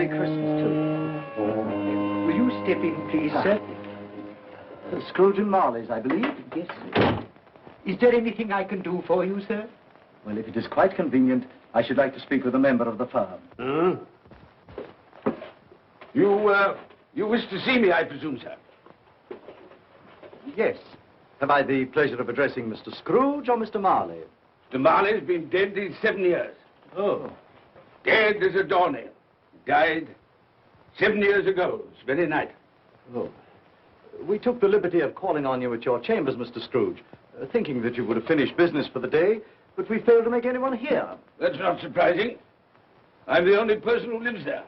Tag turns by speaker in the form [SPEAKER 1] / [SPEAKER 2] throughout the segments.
[SPEAKER 1] Merry Christmas to you.
[SPEAKER 2] Will you step in, please, sir?
[SPEAKER 1] Scrooge and Marley's, I believe.
[SPEAKER 2] Yes, sir. Is there anything I can do for you, sir?
[SPEAKER 1] Well, if it is quite convenient, I should like to speak with a member of the firm.
[SPEAKER 3] You wish to see me, I presume, sir?
[SPEAKER 1] Yes. Have I the pleasure of addressing Mr. Scrooge or Mr. Marley?
[SPEAKER 3] Mr. Marley's been dead these 7 years.
[SPEAKER 1] Oh.
[SPEAKER 3] Dead as a doornail. Died 7 years ago, this very night.
[SPEAKER 1] Oh. We took the liberty of calling on you at your chambers, Mr. Scrooge, thinking that you would have finished business for the day, but we failed to make anyone here.
[SPEAKER 3] That's not surprising. I'm the only person who lives there.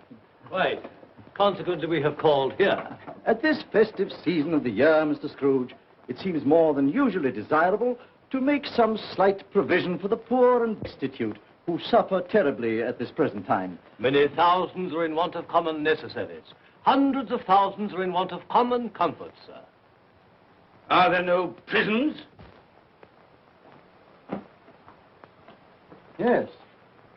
[SPEAKER 4] Right. Consequently, we have called here.
[SPEAKER 1] At this festive season of the year, Mr. Scrooge, it seems more than usually desirable to make some slight provision for the poor and destitute who suffer terribly at this present time.
[SPEAKER 4] Many thousands are in want of common necessaries. Hundreds of thousands are in want of common comforts, sir.
[SPEAKER 3] Are there no prisons?
[SPEAKER 1] Yes,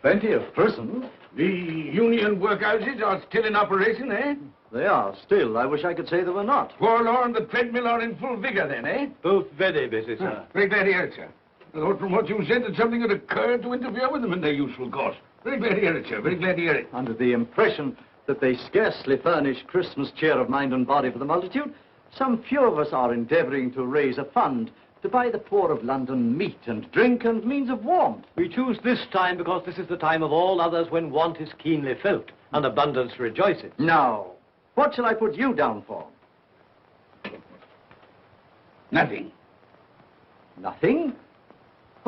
[SPEAKER 1] plenty of prisons.
[SPEAKER 3] The union workhouses are still in operation, eh?
[SPEAKER 1] They are still. I wish I could say they were not.
[SPEAKER 3] Forlorn and the treadmill are in full vigor then, eh?
[SPEAKER 4] Both very busy, sir.
[SPEAKER 3] Very glad to hear it, sir. I thought from what you said that something had occurred to interfere with them in their useful course. Very glad to hear it, sir. Very glad to hear it.
[SPEAKER 1] Under the impression that they scarcely furnish Christmas cheer of mind and body for the multitude, some few of us are endeavoring to raise a fund to buy the poor of London meat and drink and means of warmth.
[SPEAKER 4] We choose this time because this is the time of all others when want is keenly felt and abundance rejoices.
[SPEAKER 1] Now, what shall I put you down for?
[SPEAKER 3] Nothing.
[SPEAKER 1] Nothing?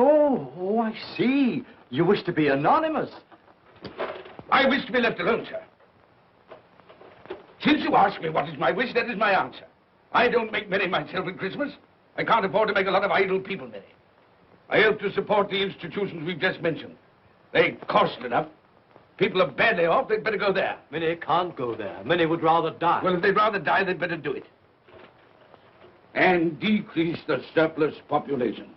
[SPEAKER 1] Oh, I see. You wish to be anonymous.
[SPEAKER 3] I wish to be left alone, sir. Since you ask me what is my wish, that is my answer. I don't make merry myself at Christmas. I can't afford to make a lot of idle people merry. I help to support the institutions we've just mentioned. They cost enough. People are badly off, they'd better go there.
[SPEAKER 4] Many can't go there. Many would rather die.
[SPEAKER 3] Well, if they'd rather die, they'd better do it. And decrease the surplus population.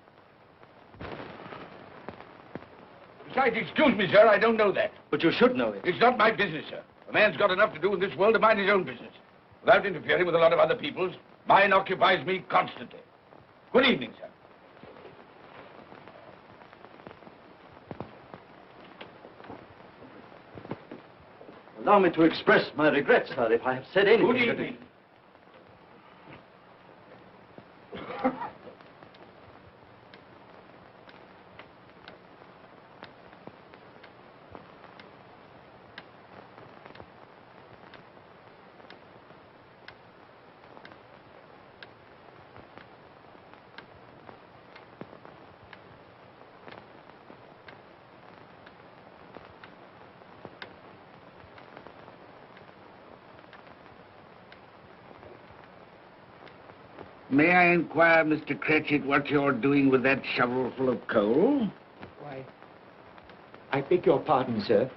[SPEAKER 3] Besides, excuse me, sir, I don't know that.
[SPEAKER 4] But you should know it.
[SPEAKER 3] It's not my business, sir. A man's got enough to do in this world to mind his own business. Without interfering with a lot of other people's, mine occupies me constantly. Good evening, sir.
[SPEAKER 1] Allow me to express my regrets, sir, if I have said anything.
[SPEAKER 3] Good evening. May I inquire, Mr. Cratchit, what you're doing with that shovel full of coal?
[SPEAKER 2] Why, I beg your pardon, sir,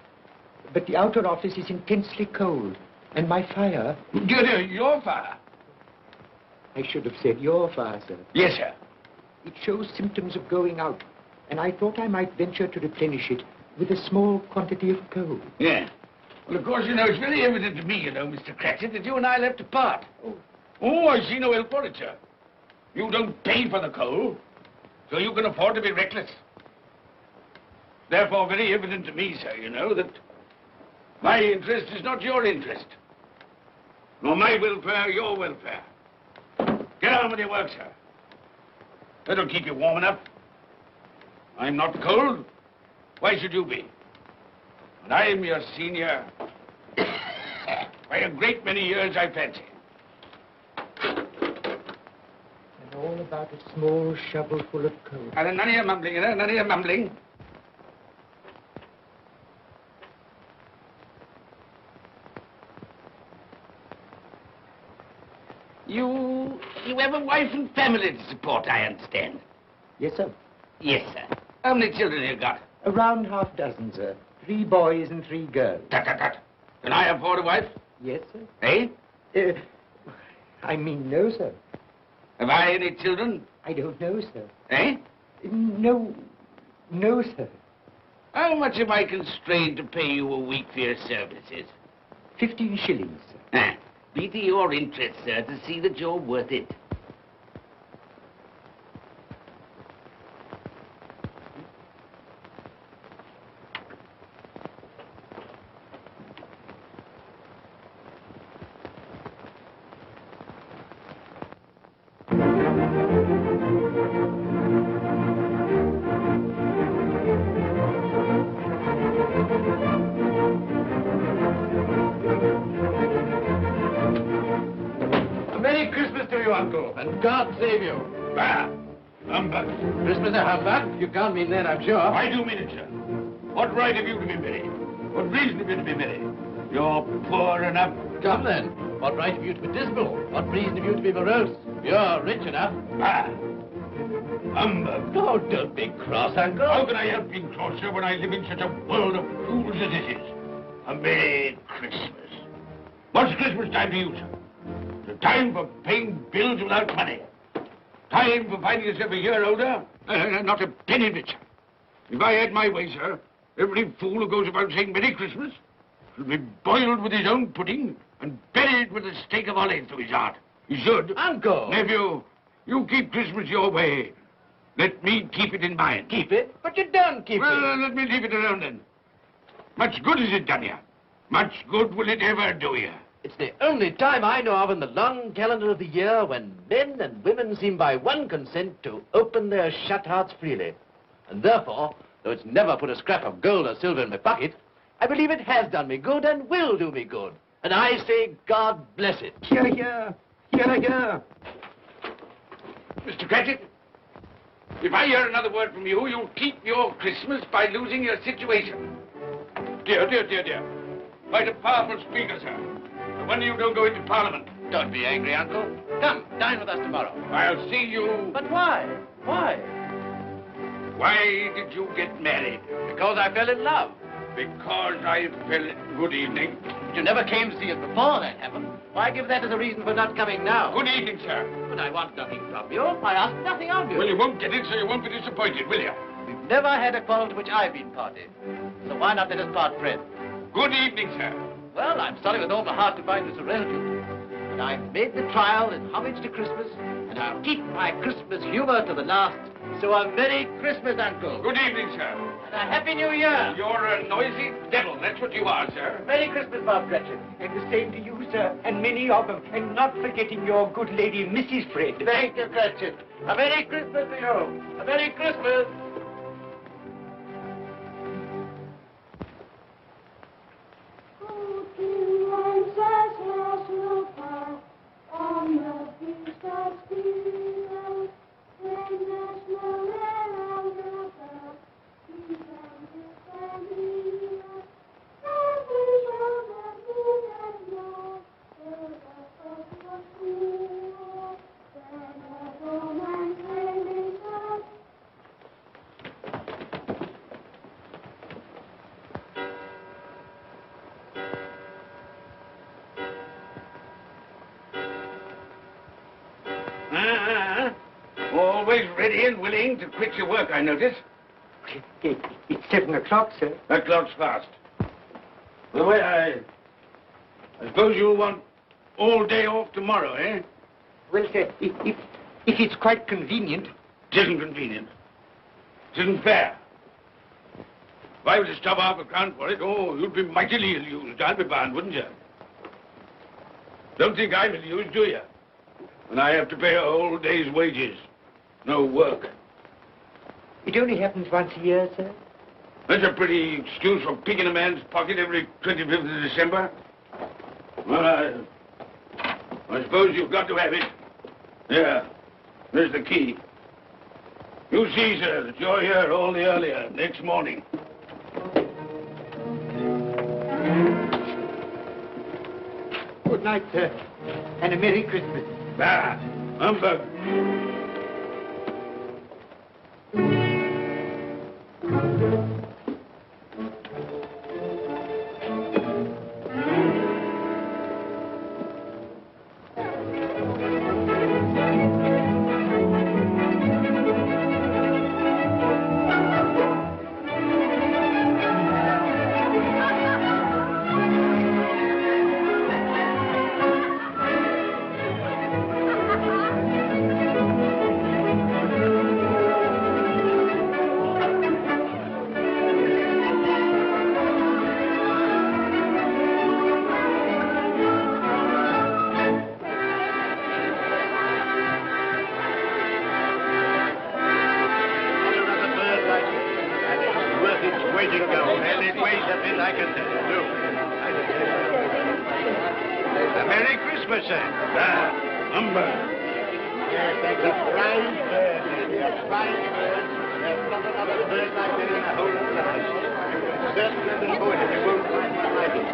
[SPEAKER 2] but the outer office is intensely cold, and my fire...
[SPEAKER 3] Your fire?
[SPEAKER 2] I should have said your fire, sir.
[SPEAKER 3] Yes, sir.
[SPEAKER 2] It shows symptoms of going out, and I thought I might venture to replenish it with a small quantity of coal.
[SPEAKER 3] Yeah. Well, of course, you know, it's very evident to me, you know, Mr. Cratchit, that you and I left apart. Oh, I see no help for it, sir. You don't pay for the coal, so you can afford to be reckless. Therefore, very evident to me, sir, you know, that my interest is not your interest. Nor my welfare, your welfare. Get on with your work, sir. That'll keep you warm enough. I'm not cold. Why should you be? And I'm your senior by a great many years, I fancy.
[SPEAKER 2] All about a small shovel full of coal.
[SPEAKER 3] None of your mumbling, you know, none of your mumbling. You have a wife and family to support, I understand.
[SPEAKER 2] Yes, sir.
[SPEAKER 3] Yes, sir. How many children have you got?
[SPEAKER 2] Around half dozen, sir. 3 boys and 3 girls.
[SPEAKER 3] Tut, tut, tut. Can I afford a wife?
[SPEAKER 2] Yes, sir.
[SPEAKER 3] Eh?
[SPEAKER 2] I mean, no, sir.
[SPEAKER 3] Have I any children?
[SPEAKER 2] I don't know, sir.
[SPEAKER 3] Eh?
[SPEAKER 2] No, sir.
[SPEAKER 3] How much am I constrained to pay you a week for your services?
[SPEAKER 2] 15 shillings.
[SPEAKER 3] Be to your interest, sir, to see that you're worth it.
[SPEAKER 4] Merry Christmas to you, Uncle, and God save you.
[SPEAKER 3] Bah! Humbug.
[SPEAKER 4] Christmas a humbug? You can't mean that, I'm sure.
[SPEAKER 3] I do mean it, sir. What right have you to be merry? What reason have you to be merry? You're poor enough.
[SPEAKER 4] Come then. What right have you to be dismal? What reason have you to be morose? You're rich enough.
[SPEAKER 3] Bah! Humbug.
[SPEAKER 4] Oh, don't be cross, Uncle.
[SPEAKER 3] How can I help being cross, sir, when I live in such a world of fools as this is? A Merry Christmas. What's Christmas time to you, sir? It's a time for paying bills without money. Time for finding yourself a year older. Not a penny of it, sir. If I had my way, sir, every fool who goes about saying Merry Christmas should be boiled with his own pudding and buried with a stake of olive through his heart. He should.
[SPEAKER 4] Uncle!
[SPEAKER 3] Nephew, you keep Christmas your way. Let me keep it in mine.
[SPEAKER 4] Keep it? But you don't keep
[SPEAKER 3] Well, let me leave it alone then. Much good has it done you? Much good will it ever do you?
[SPEAKER 4] It's the only time I know of in the long calendar of the year when men and women seem by one consent to open their shut hearts freely. And therefore, though it's never put a scrap of gold or silver in my pocket, I believe it has done me good and will do me good. And I say, God bless it.
[SPEAKER 2] Hear, hear. Hear, hear.
[SPEAKER 3] Mr. Cratchit, if I hear another word from you, you'll keep your Christmas by losing your situation. Dear, dear, dear, dear. Quite a powerful speaker, sir. No wonder you don't go into Parliament.
[SPEAKER 4] Don't be angry, Uncle. Come, dine with us tomorrow.
[SPEAKER 3] I'll see you...
[SPEAKER 4] But why? Why?
[SPEAKER 3] Why did you get married?
[SPEAKER 4] Because I fell in love.
[SPEAKER 3] Because I fell... Good evening.
[SPEAKER 4] You never came to see us before that happened. Why give that as a reason for not coming now?
[SPEAKER 3] Good evening, sir.
[SPEAKER 4] But I want nothing from you. I ask nothing of you.
[SPEAKER 3] Well, you won't get it, so you won't be disappointed, will you?
[SPEAKER 4] We've never had a quarrel to which I've been party. So why not let us part friends?
[SPEAKER 3] Good evening, sir.
[SPEAKER 4] Well, I'm sorry with all my heart to find this a relative. But I've made the trial in homage to Christmas, and I'll keep my Christmas humor to the last. So a Merry Christmas, Uncle.
[SPEAKER 3] Good evening, sir.
[SPEAKER 4] And a Happy New Year.
[SPEAKER 3] You're a noisy devil, that's what you are, sir.
[SPEAKER 4] Merry Christmas, Bob Cratchit.
[SPEAKER 2] And the same to you, sir, and many of them. And not forgetting your good lady, Mrs. Fred.
[SPEAKER 4] Thank you, Cratchit. A Merry Christmas to you. A Merry Christmas.
[SPEAKER 3] Always ready and willing to quit your work, I notice.
[SPEAKER 2] It's 7 o'clock, sir.
[SPEAKER 3] That clock's fast. Well, I suppose you'll want all day off tomorrow, eh?
[SPEAKER 2] Well, sir, if it's quite convenient.
[SPEAKER 3] It isn't convenient. It isn't fair. If I were to stop half a crown for it, oh, you'd be mightily ill-used, I'll be bound, wouldn't you? Don't think I'm ill-used, do you? And I have to pay a whole day's wages. No work.
[SPEAKER 2] It only happens once a year, sir.
[SPEAKER 3] That's a pretty excuse for picking a man's pocket every 25th of December. Well, I suppose you've got to have it. Yeah, there's the key. You see, sir, that you're here all the earlier next morning.
[SPEAKER 2] Good night, sir. And a Merry Christmas.
[SPEAKER 3] Bah, humbug.
[SPEAKER 4] to go. And it weighs a bit, I can tell you, too. A Merry Christmas, sir. Yes, that's a fine bird, Andy, a fine bird. There's not another bird like that in the whole of the house. You will certainly have been good if you won't find one like it.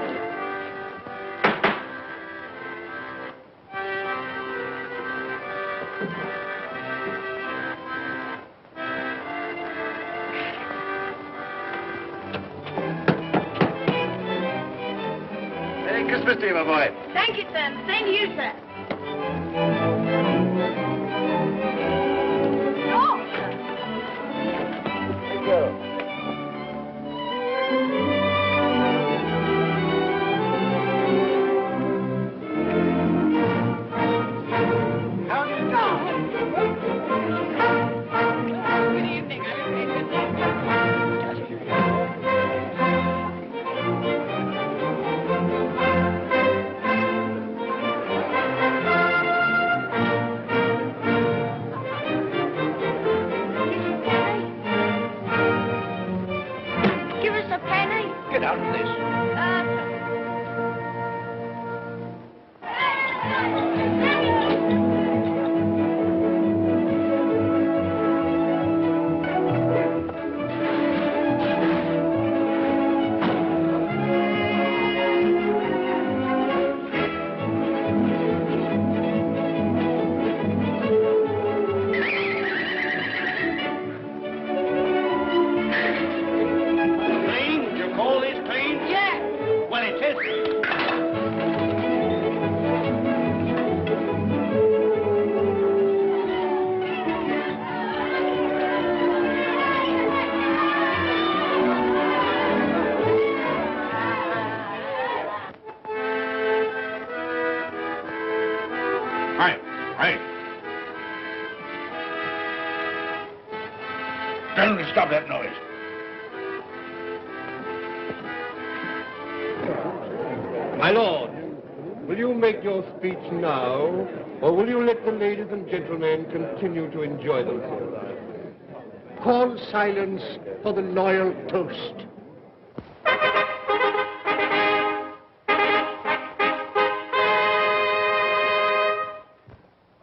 [SPEAKER 4] Merry Christmas to you, my boy.
[SPEAKER 5] Thank you, sir. Same to you, sir. Oh, sir.
[SPEAKER 4] Thank you. How do you do?
[SPEAKER 5] Good evening. Give us a penny.
[SPEAKER 4] Get out of this. Clean? You call this clean?
[SPEAKER 5] Yeah.
[SPEAKER 4] Well, it is.
[SPEAKER 3] Hey. Tell them to stop that noise.
[SPEAKER 6] My lord, will you make your speech now, or will you let the ladies and gentlemen continue to enjoy themselves?
[SPEAKER 7] Call silence for the loyal toast.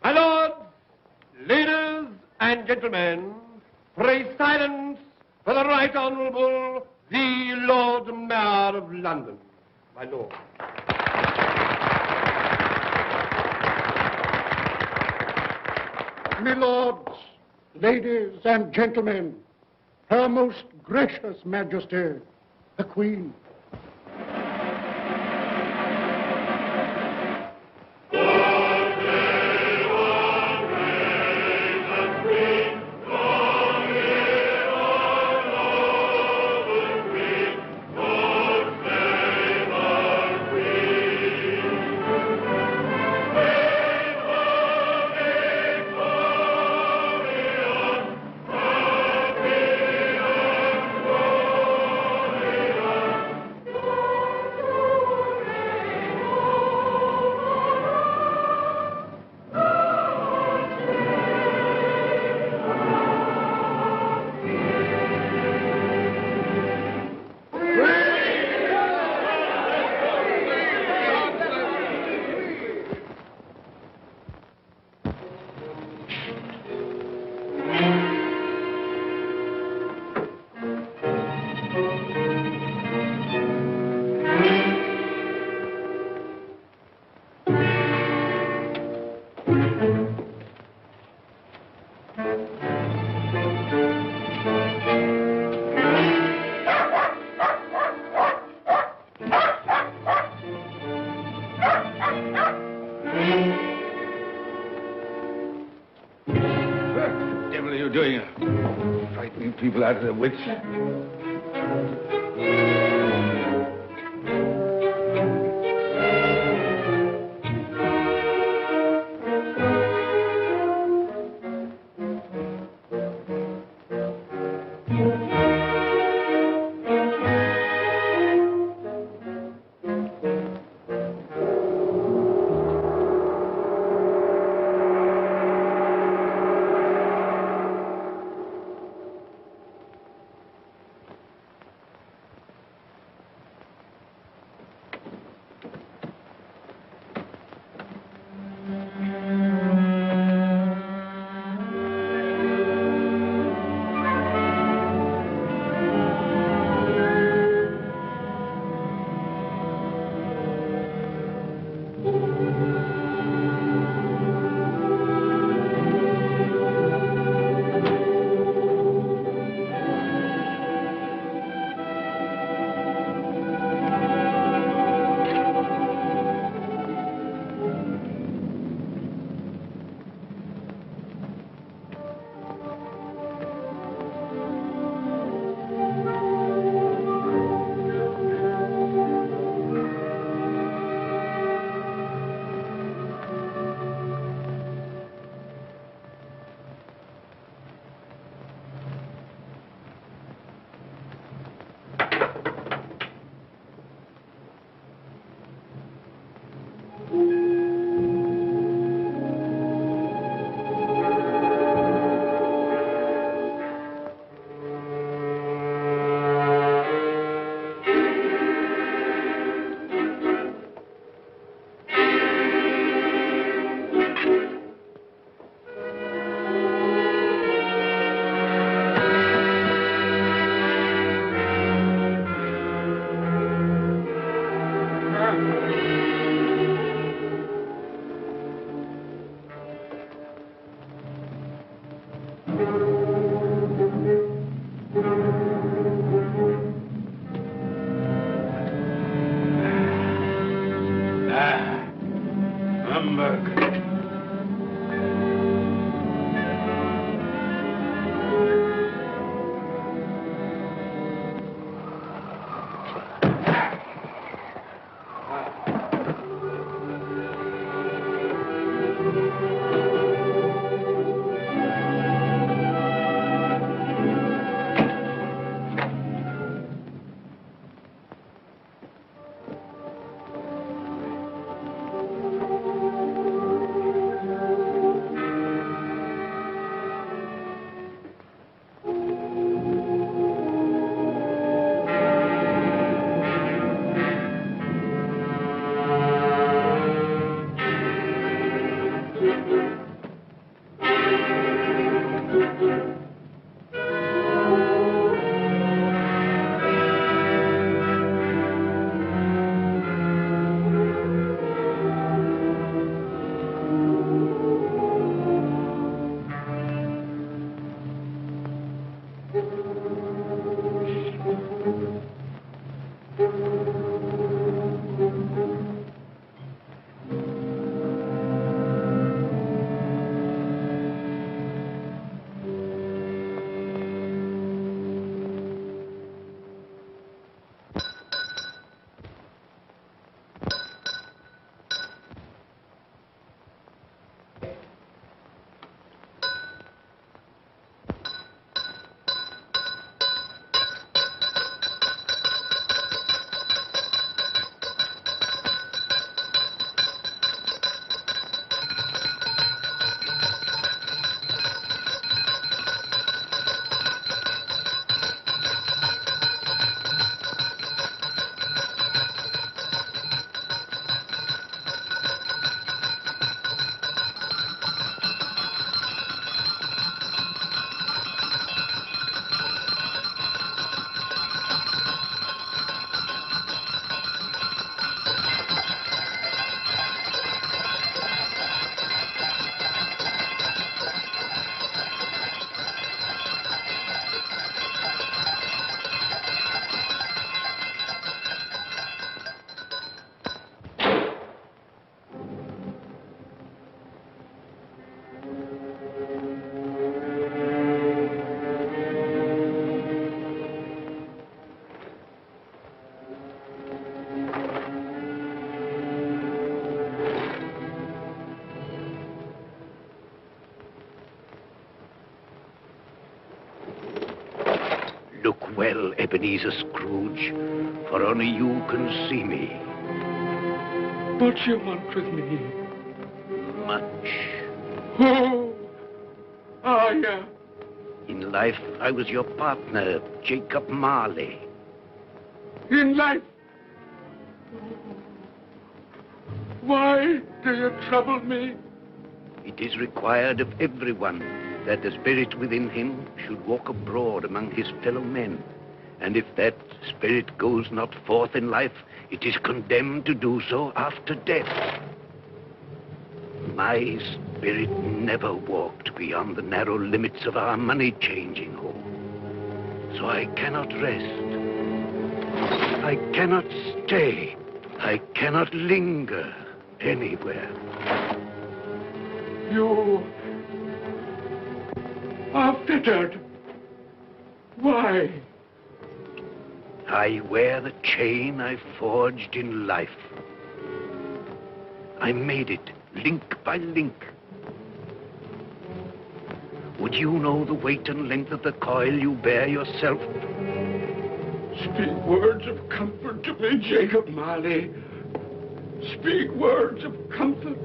[SPEAKER 6] My lords, ladies and gentlemen, pray silence for the Right Honourable the Lord Mayor of London. My lord.
[SPEAKER 7] My lords, ladies and gentlemen, Her Most Gracious Majesty, the Queen.
[SPEAKER 3] What the devil are you doing? Frightening people out of their wits. well, Ebenezer Scrooge, for only you can see me.
[SPEAKER 6] What do you want with me?
[SPEAKER 3] Much.
[SPEAKER 6] Oh, yeah.
[SPEAKER 3] In life, I was your partner, Jacob Marley.
[SPEAKER 6] In life. Why do you trouble me?
[SPEAKER 3] It is required of everyone that the spirit within him should walk abroad among his fellow men. And if that spirit goes not forth in life, it is condemned to do so after death. My spirit never walked beyond the narrow limits of our money-changing hall. So I cannot rest. I cannot stay. I cannot linger anywhere.
[SPEAKER 6] You are fettered. Why?
[SPEAKER 3] I wear the chain I forged in life. I made it link by link. Would you know the weight and length of the coil you bear yourself?
[SPEAKER 6] Speak words of comfort to me, Jacob Marley. Speak words of comfort.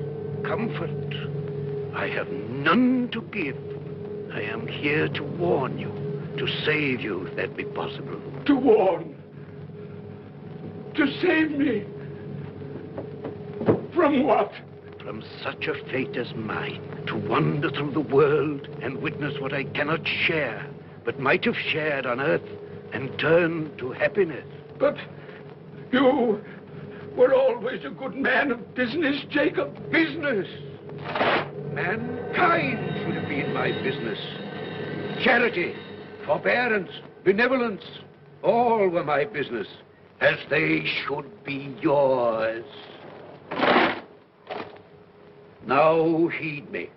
[SPEAKER 3] Comfort? I have none to give. I am here to warn you, to save you, if that be possible.
[SPEAKER 6] To warn. To save me. From what?
[SPEAKER 3] From such a fate as mine, to wander through the world and witness what I cannot share, but might have shared on earth and turn to happiness.
[SPEAKER 6] But you were always a good man of business, Jacob.
[SPEAKER 3] Business? Mankind should have been my business. Charity, forbearance, benevolence, all were my business, as they should be yours. Now heed me,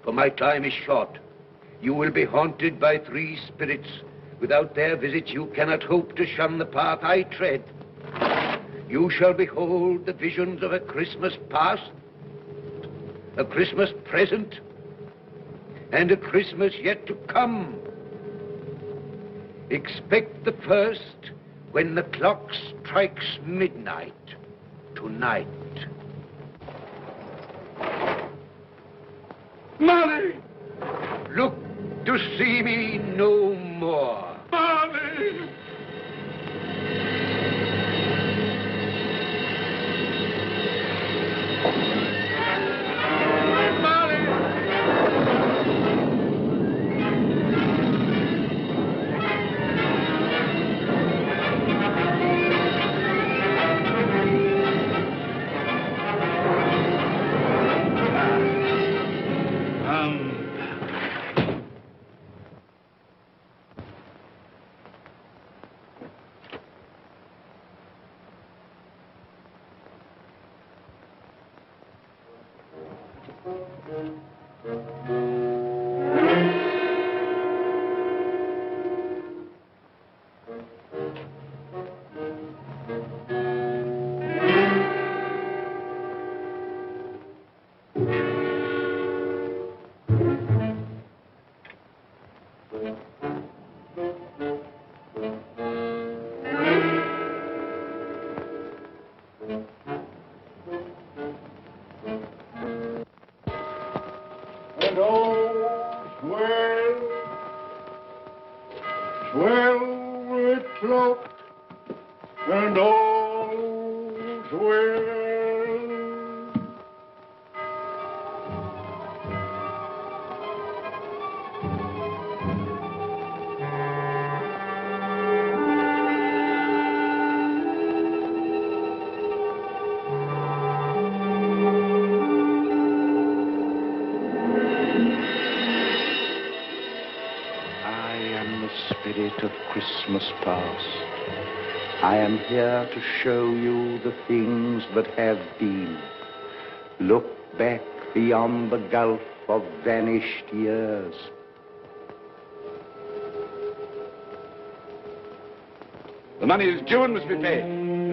[SPEAKER 3] for my time is short. You will be haunted by 3 spirits. Without their visits, you cannot hope to shun the path I tread. You shall behold the visions of a Christmas past, a Christmas present, and a Christmas yet to come. Expect the first when the clock strikes midnight tonight.
[SPEAKER 6] Marley!
[SPEAKER 3] Look to see me no more.
[SPEAKER 6] Marley!
[SPEAKER 7] And all's well, with cloak, and all's well.
[SPEAKER 1] Spirit of Christmas past. I am here to show you the things that have been. Look back beyond the gulf of vanished years.
[SPEAKER 3] The money is due and must be paid.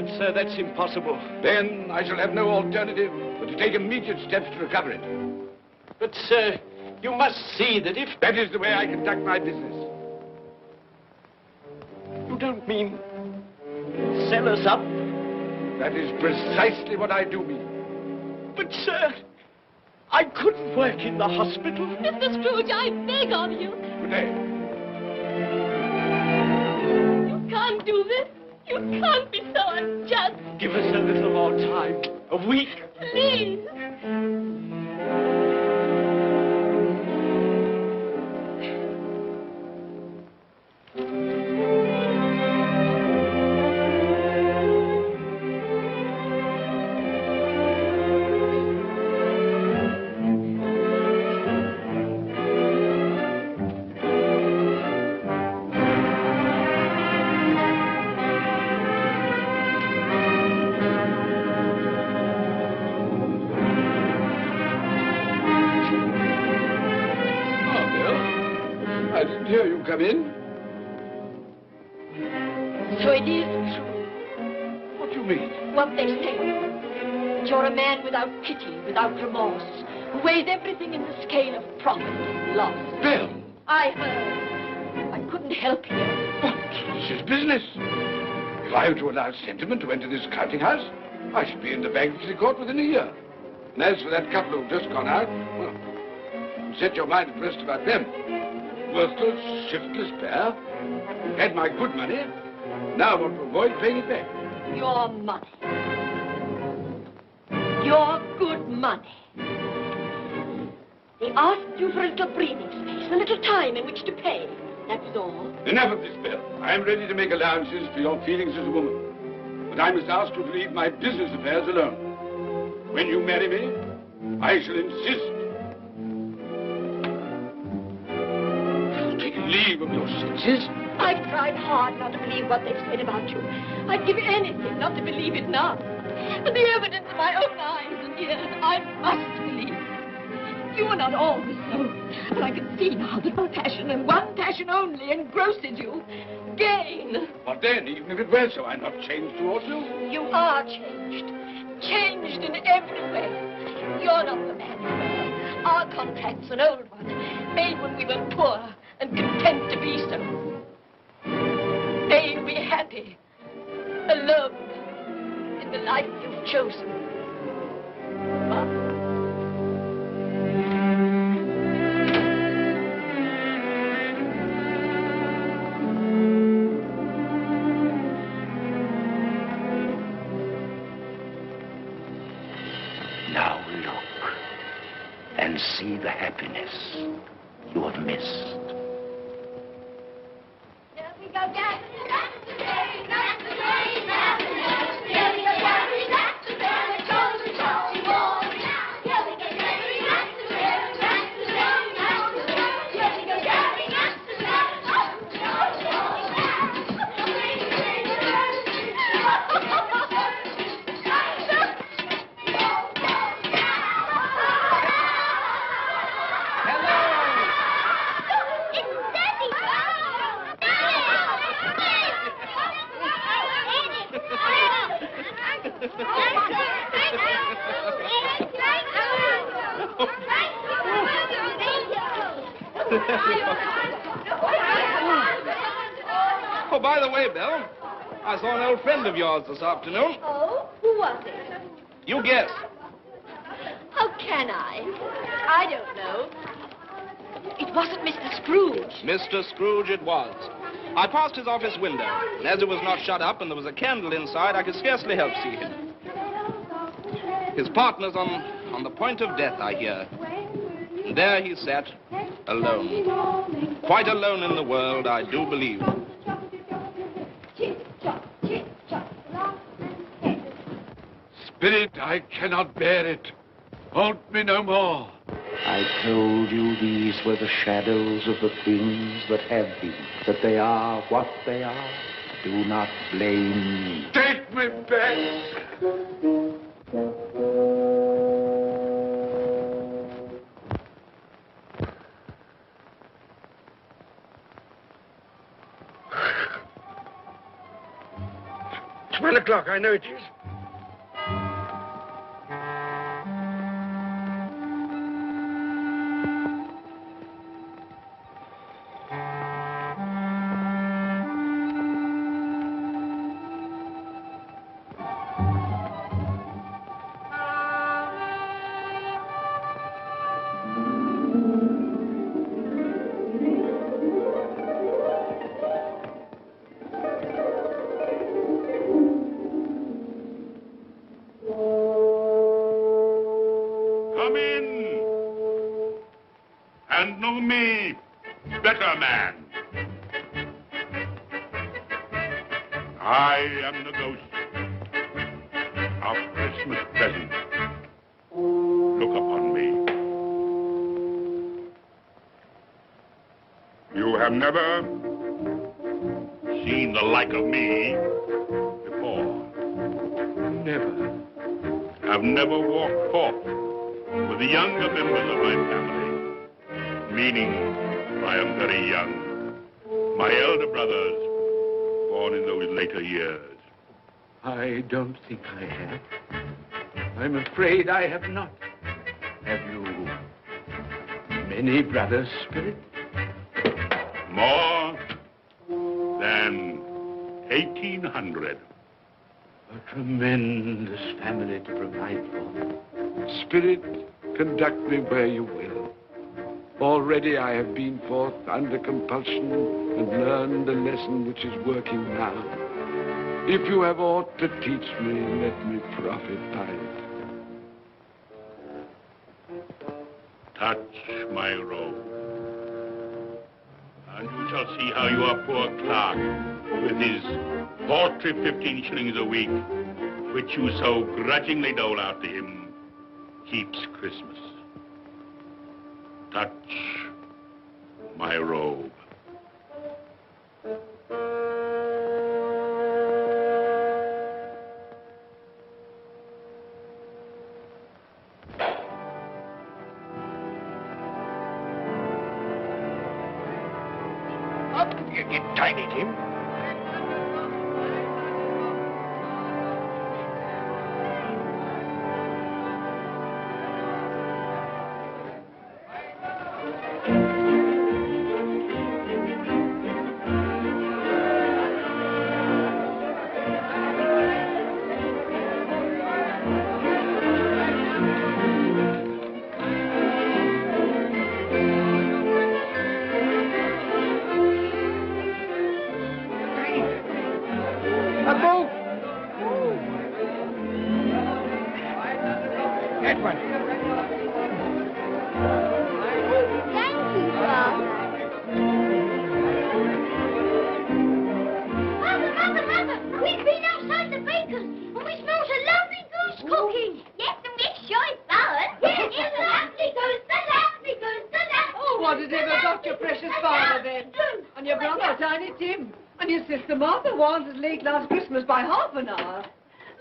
[SPEAKER 2] But, sir, that's impossible.
[SPEAKER 3] Then I shall have no alternative but to take immediate steps to recover it.
[SPEAKER 2] But, sir, you must see that if...
[SPEAKER 3] That is the way I conduct my business. You You don't mean
[SPEAKER 4] Sell us up?
[SPEAKER 3] that is precisely what I do mean.
[SPEAKER 4] But, sir, I couldn't work in the hospital.
[SPEAKER 5] Mr. Scrooge, I beg of you.
[SPEAKER 3] Good day.
[SPEAKER 5] You can't do this. You can't be so unjust.
[SPEAKER 4] Give us a little more time. A week.
[SPEAKER 5] Please.
[SPEAKER 3] I didn't hear you come in.
[SPEAKER 5] So it is true,
[SPEAKER 3] What do you mean?
[SPEAKER 5] what they say. That you're a man without pity, without remorse, who weighs everything in the scale of profit and loss.
[SPEAKER 3] Bill!
[SPEAKER 5] I heard. I couldn't help hearing.
[SPEAKER 3] What? This is business. If I were to allow sentiment to enter this counting house, I should be in the bankruptcy court within a year. And as for that couple who've just gone out, well, set your mind at rest about them. Worthless, shiftless pair. Had my good money. Now want to avoid paying it back.
[SPEAKER 5] Your money. Your good money. They asked you for a little breathing space, a little time in which to pay. That was all.
[SPEAKER 3] Enough of this, Bill. I am ready to make allowances for your feelings as a woman. But I must ask you to leave my business affairs alone. When you marry me, I shall insist. Take leave of your senses.
[SPEAKER 5] I've tried hard not to believe what they've said about you. I'd give anything not to believe it now. But the evidence of my own eyes and ears, I must believe. You were not always so. But I can see now that one passion and one passion only engrosses you. Gain.
[SPEAKER 3] What then? Even if it were so, I'm not changed towards you.
[SPEAKER 5] You are changed. Changed in every way. You're not the man you were. Our contract's an old one, made when we were poor and content to be so. May you be happy, alone, in the life you've chosen. But
[SPEAKER 4] Now look and see the happiness you have missed.
[SPEAKER 5] here we go, Jack. That's the day, that's the day, that's the day. Here we go, Jack. That's the day, the golden shall be born. Here we go, Jack. That's the day, that's the day, that's the day. Here we go, Jack. That's the day,
[SPEAKER 8] Oh, by the way, Bill, I saw an old friend of yours this afternoon.
[SPEAKER 5] Oh, who was it?
[SPEAKER 8] You guess.
[SPEAKER 5] How can I? I don't know. It wasn't Mr. Scrooge.
[SPEAKER 8] Mr. Scrooge it was. I passed his office window, and as it was not shut up and there was a candle inside, I could scarcely help see him. His partner's on the point of death, I hear. And there he sat, alone. Quite alone in the world, I do believe.
[SPEAKER 3] Spirit, I cannot bear it. Haunt me no more.
[SPEAKER 4] I told you these were the shadows of the things that have been, that they are what they are. Do not blame me.
[SPEAKER 3] Take me back. It's 1 o'clock, I know it is. and know me better man. I am the ghost of Christmas present. Look upon me. You have never seen the like of me before.
[SPEAKER 6] Never.
[SPEAKER 3] I've never walked forth with the younger members of my family, meaning I am very young. My elder brothers, born in those later years.
[SPEAKER 6] I don't think I have. I'm afraid I have not. Have you many brothers, Spirit?
[SPEAKER 3] More than 1,800.
[SPEAKER 6] A tremendous family to provide for. Spirit, conduct me where you will. Already I have been forth under compulsion and learned the lesson which is working now. If you have aught to teach me, let me profit by it.
[SPEAKER 3] Touch my robe, and you shall see how your poor clerk, with his paltry 15 shillings a week, which you so grudgingly dole out to him, keeps Christmas. Touch my robe.
[SPEAKER 6] Up, you tiny Tim. That one.
[SPEAKER 5] Thank you, Father. Mother, we've been outside the baker's and we smelled a lovely goose cooking. Yes, and we're sure it's ours. Yes, it's a lovely goose, the lovely goose, the lovely.
[SPEAKER 9] Oh, what has ever got your precious father then? And your brother, Tiny Tim? And your sister Martha was as late last Christmas by half an hour.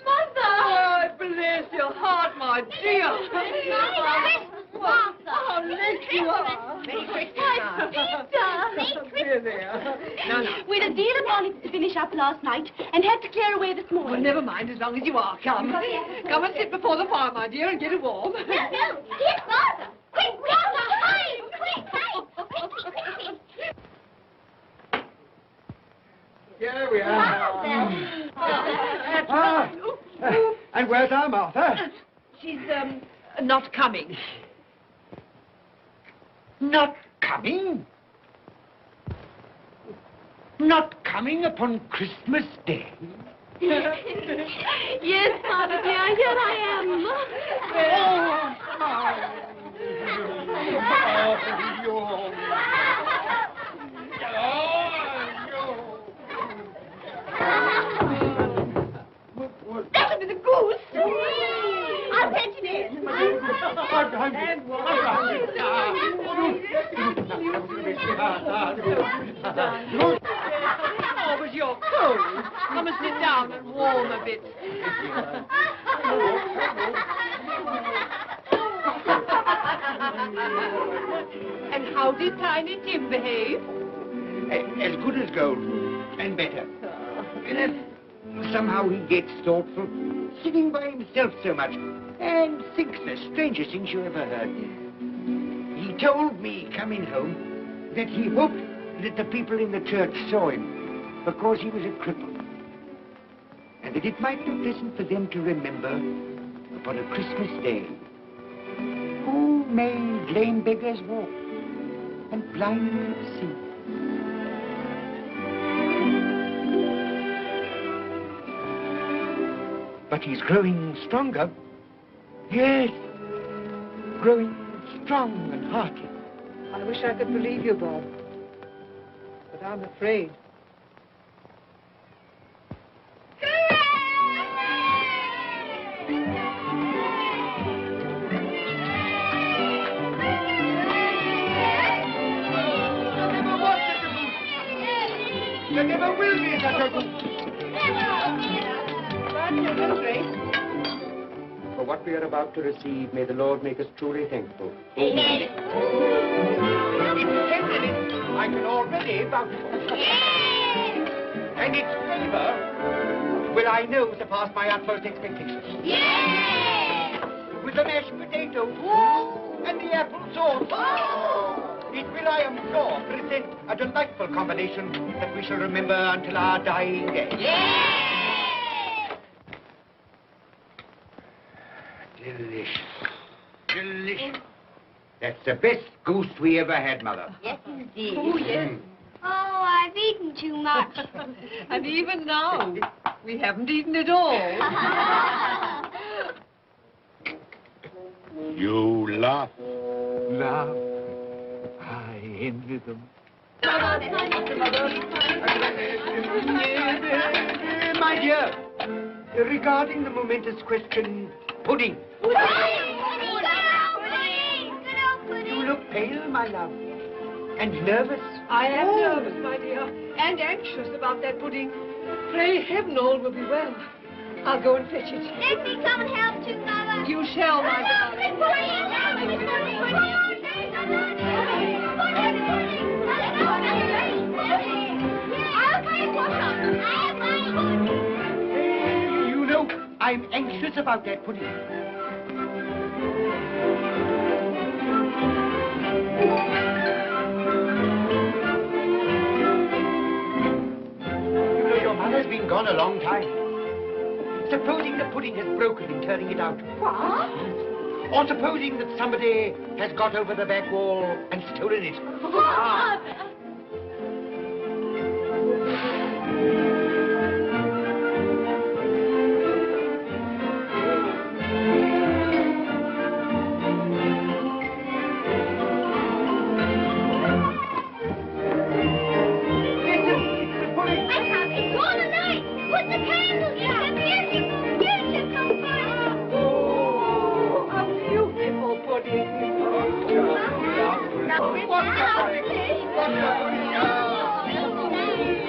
[SPEAKER 5] Mother!
[SPEAKER 9] Oh, bless your heart, my dear.
[SPEAKER 5] Merry Christmas, Martha.
[SPEAKER 9] How late you are.
[SPEAKER 5] Merry Christmas, Peter.
[SPEAKER 9] Here they are. No, no.
[SPEAKER 5] We'd a deal of bonnets to finish up last night and had to clear away this morning.
[SPEAKER 9] Well, never mind, as long as you are come. Come and sit before the fire, my dear, and get it warm.
[SPEAKER 5] No, here's Martha. Quick, Martha, hide! Quick, hide!
[SPEAKER 7] Here we are. And where's our Martha?
[SPEAKER 9] She's, not coming.
[SPEAKER 2] Not coming? Not coming upon Christmas Day?
[SPEAKER 5] Yes, Father dear, here I That'll be the goose. I'll fetch it in.
[SPEAKER 9] Oh, but you're cold. Come and sit down and warm a bit. And how did Tiny Tim behave?
[SPEAKER 2] As good as gold, and better. Somehow he gets thoughtful, sitting by himself so much, and thinks the strangest things you ever heard. He told me, coming home, that he hoped that the people in the church saw him, because he was a cripple. And that it might be pleasant for them to remember, upon a Christmas day, who made lame beggars walk, and blind see. But he's growing stronger. Yes, growing strong and hearty.
[SPEAKER 9] I wish I could believe you, Bob. But I'm afraid.
[SPEAKER 2] There never will be such a goose. For what we are about to receive, may the Lord make us truly thankful.
[SPEAKER 5] Amen.
[SPEAKER 2] It's tenderness I can already vouch for. And its flavor will, I know, surpass my utmost expectations. With the mashed potato and the apple sauce. It will, I am sure, present a delightful combination that we shall remember until our dying day. Delicious. Delicious. That's the best goose we ever had, Mother.
[SPEAKER 5] Yes, indeed.
[SPEAKER 9] Oh, yes.
[SPEAKER 5] Oh, I've eaten too much.
[SPEAKER 9] And even now, we haven't eaten it all.
[SPEAKER 6] You laugh. Laugh. I envy them.
[SPEAKER 2] My dear, regarding the momentous question, pudding. You look pale, my love, and nervous.
[SPEAKER 9] I am nervous, my dear, and anxious about that pudding. Pray heaven all will be well. I'll go and fetch it.
[SPEAKER 5] Let me come and help too, Mother.
[SPEAKER 9] You shall, my darling.
[SPEAKER 2] You know, I'm anxious about that pudding. You know, your mother's been gone a long time. Supposing the pudding has broken in turning it out.
[SPEAKER 5] What?
[SPEAKER 2] Or supposing that somebody has got over the back wall and stolen it.
[SPEAKER 5] What?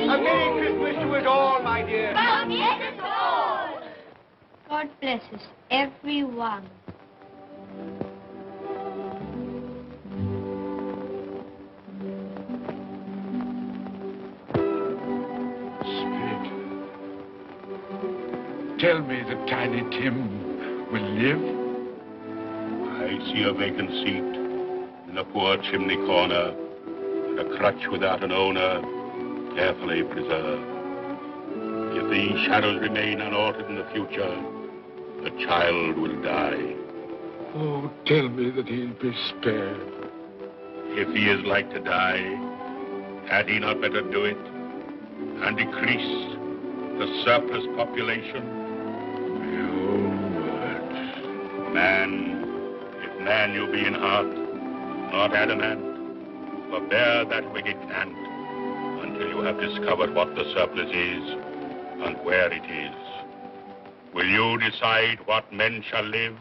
[SPEAKER 2] A Merry Christmas to us all, my dear.
[SPEAKER 5] God bless us, everyone.
[SPEAKER 6] Spirit, tell me that Tiny Tim will live.
[SPEAKER 10] I see a vacant seat in a poor chimney corner, and a crutch without an owner, carefully preserved. If these shadows remain unaltered in the future, the child will die.
[SPEAKER 6] Oh, tell me that he'll be spared.
[SPEAKER 10] If he is like to die, had he not better do it and decrease the surplus population?
[SPEAKER 6] Your words.
[SPEAKER 10] Man, if man you be in heart, not adamant, forbear that wicked cant until you have discovered what the surplus is and where it is. Will you decide what men shall live,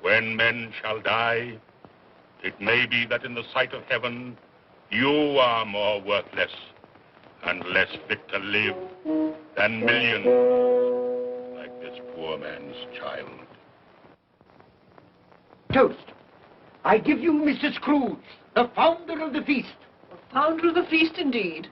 [SPEAKER 10] when men shall die? It may be that in the sight of heaven, you are more worthless and less fit to live than millions like this poor man's child.
[SPEAKER 2] Toast. I give you Mr. Scrooge, the founder of the feast.
[SPEAKER 9] Founder of the feast, indeed.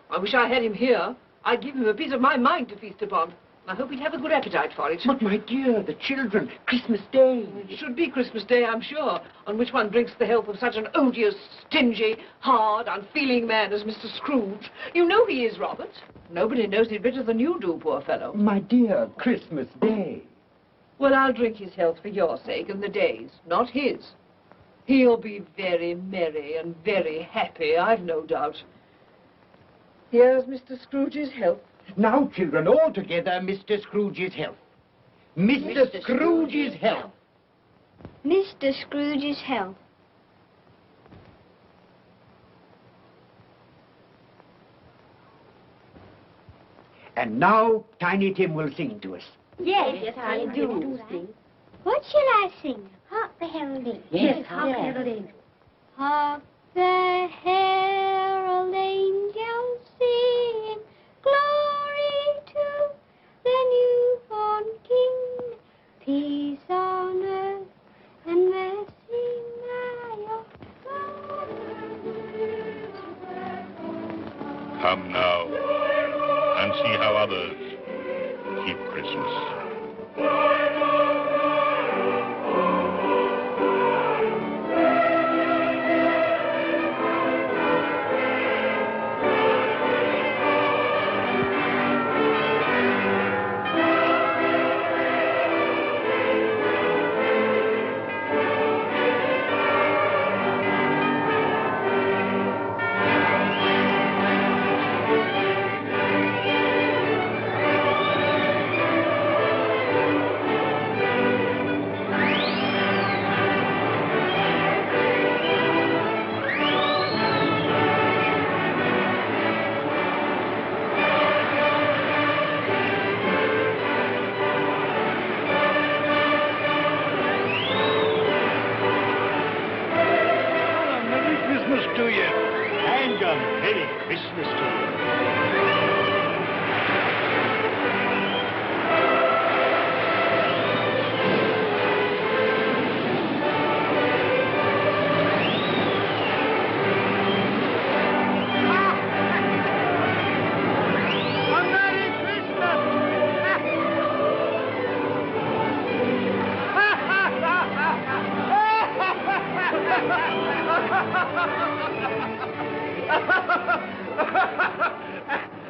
[SPEAKER 9] I wish I had him here. I'd give him a piece of my mind to feast upon. I hope he'd have a good appetite for it.
[SPEAKER 2] But, my dear, the children, Christmas Day.
[SPEAKER 9] It should be Christmas Day, I'm sure, on which one drinks the health of such an odious, stingy, hard, unfeeling man as Mr. Scrooge. You know he is, Robert. Nobody knows it better than you do, poor fellow.
[SPEAKER 2] My dear, Christmas Day.
[SPEAKER 9] Well, I'll drink his health for your sake and the day's, not his. He'll be very merry and very happy, I've no doubt. Here's Mr. Scrooge's health.
[SPEAKER 2] Now, children, all together, Mr. Scrooge's health. Mr. Scrooge's health.
[SPEAKER 5] Mr. Scrooge's health.
[SPEAKER 2] And now Tiny Tim will sing to us.
[SPEAKER 11] Yes, I do sing. What shall I sing? Hark the heralding.
[SPEAKER 12] Yes, hark the heralding.
[SPEAKER 11] Hark the herald angels sing, glory to the newborn King, peace on earth and mercy nigh of God.
[SPEAKER 10] Come now and see how others keep Christmas.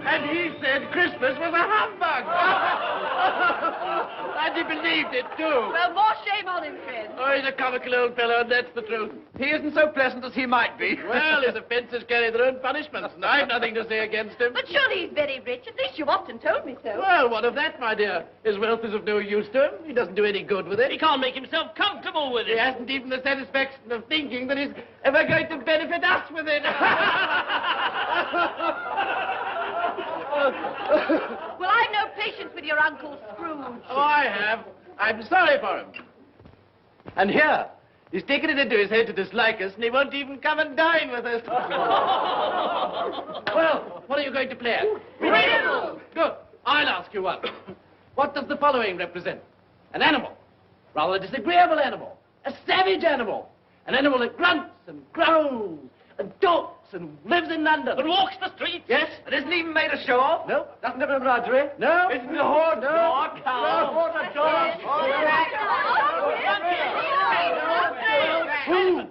[SPEAKER 4] And he said Christmas was a humbug. And he believed it, too.
[SPEAKER 9] Well, more shame on him, friend.
[SPEAKER 4] Oh, he's a comical old fellow, and that's the truth.
[SPEAKER 13] He isn't so pleasant as he might be.
[SPEAKER 4] Well, his offences carry their own punishments, and I've nothing to say against him.
[SPEAKER 5] But surely he's very rich. At least you've often told me so.
[SPEAKER 4] Well, what of that, my dear? His wealth is of no use to him. He doesn't do any good with it.
[SPEAKER 13] He can't make himself comfortable with it.
[SPEAKER 4] He hasn't even the satisfaction of thinking that he's ever going to benefit us with it.
[SPEAKER 5] Well, I've no patience with your Uncle Scrooge.
[SPEAKER 4] Oh, I have. I'm sorry for him. And here, he's taken it into his head to dislike us, and he won't even come and dine with us. Well, what are you going to play at?
[SPEAKER 5] Riddles!
[SPEAKER 4] Good. I'll ask you one. What does the following represent? An animal. Rather a disagreeable animal. A savage animal. An animal that grunts and growls and talks and lives in London.
[SPEAKER 13] But walks the streets?
[SPEAKER 4] Yes.
[SPEAKER 13] And isn't even made a show of?
[SPEAKER 4] No. Doesn't have a embroidery? No.
[SPEAKER 13] Isn't a horse?
[SPEAKER 4] No.
[SPEAKER 13] No.
[SPEAKER 4] What a dog. Who?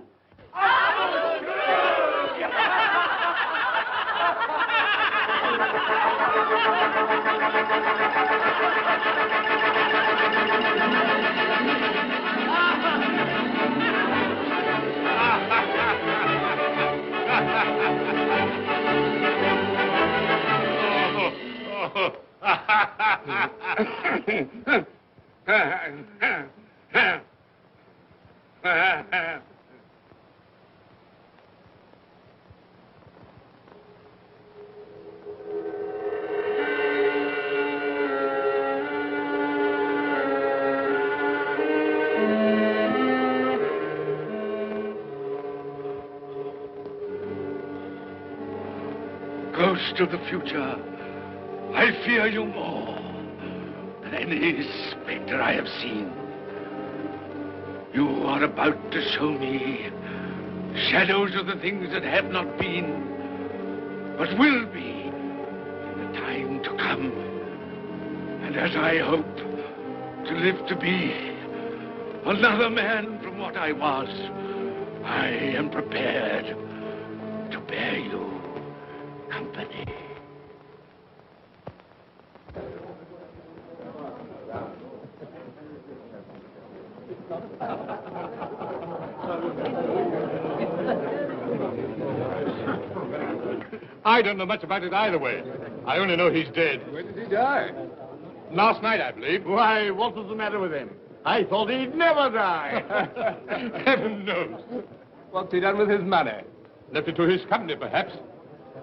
[SPEAKER 6] Ghost of the future, I fear you more than any spectre I have seen. You are about to show me shadows of the things that have not been, but will be in the time to come. And as I hope to live to be another man from what I was, I am prepared to bear you company.
[SPEAKER 10] I don't know much about it either way. I only know he's dead.
[SPEAKER 6] When did he die?
[SPEAKER 10] Last night, I believe.
[SPEAKER 4] Why, what was the matter with him? I thought he'd never die.
[SPEAKER 10] Heaven knows.
[SPEAKER 13] What's he done with his money?
[SPEAKER 10] Left it to his company, perhaps.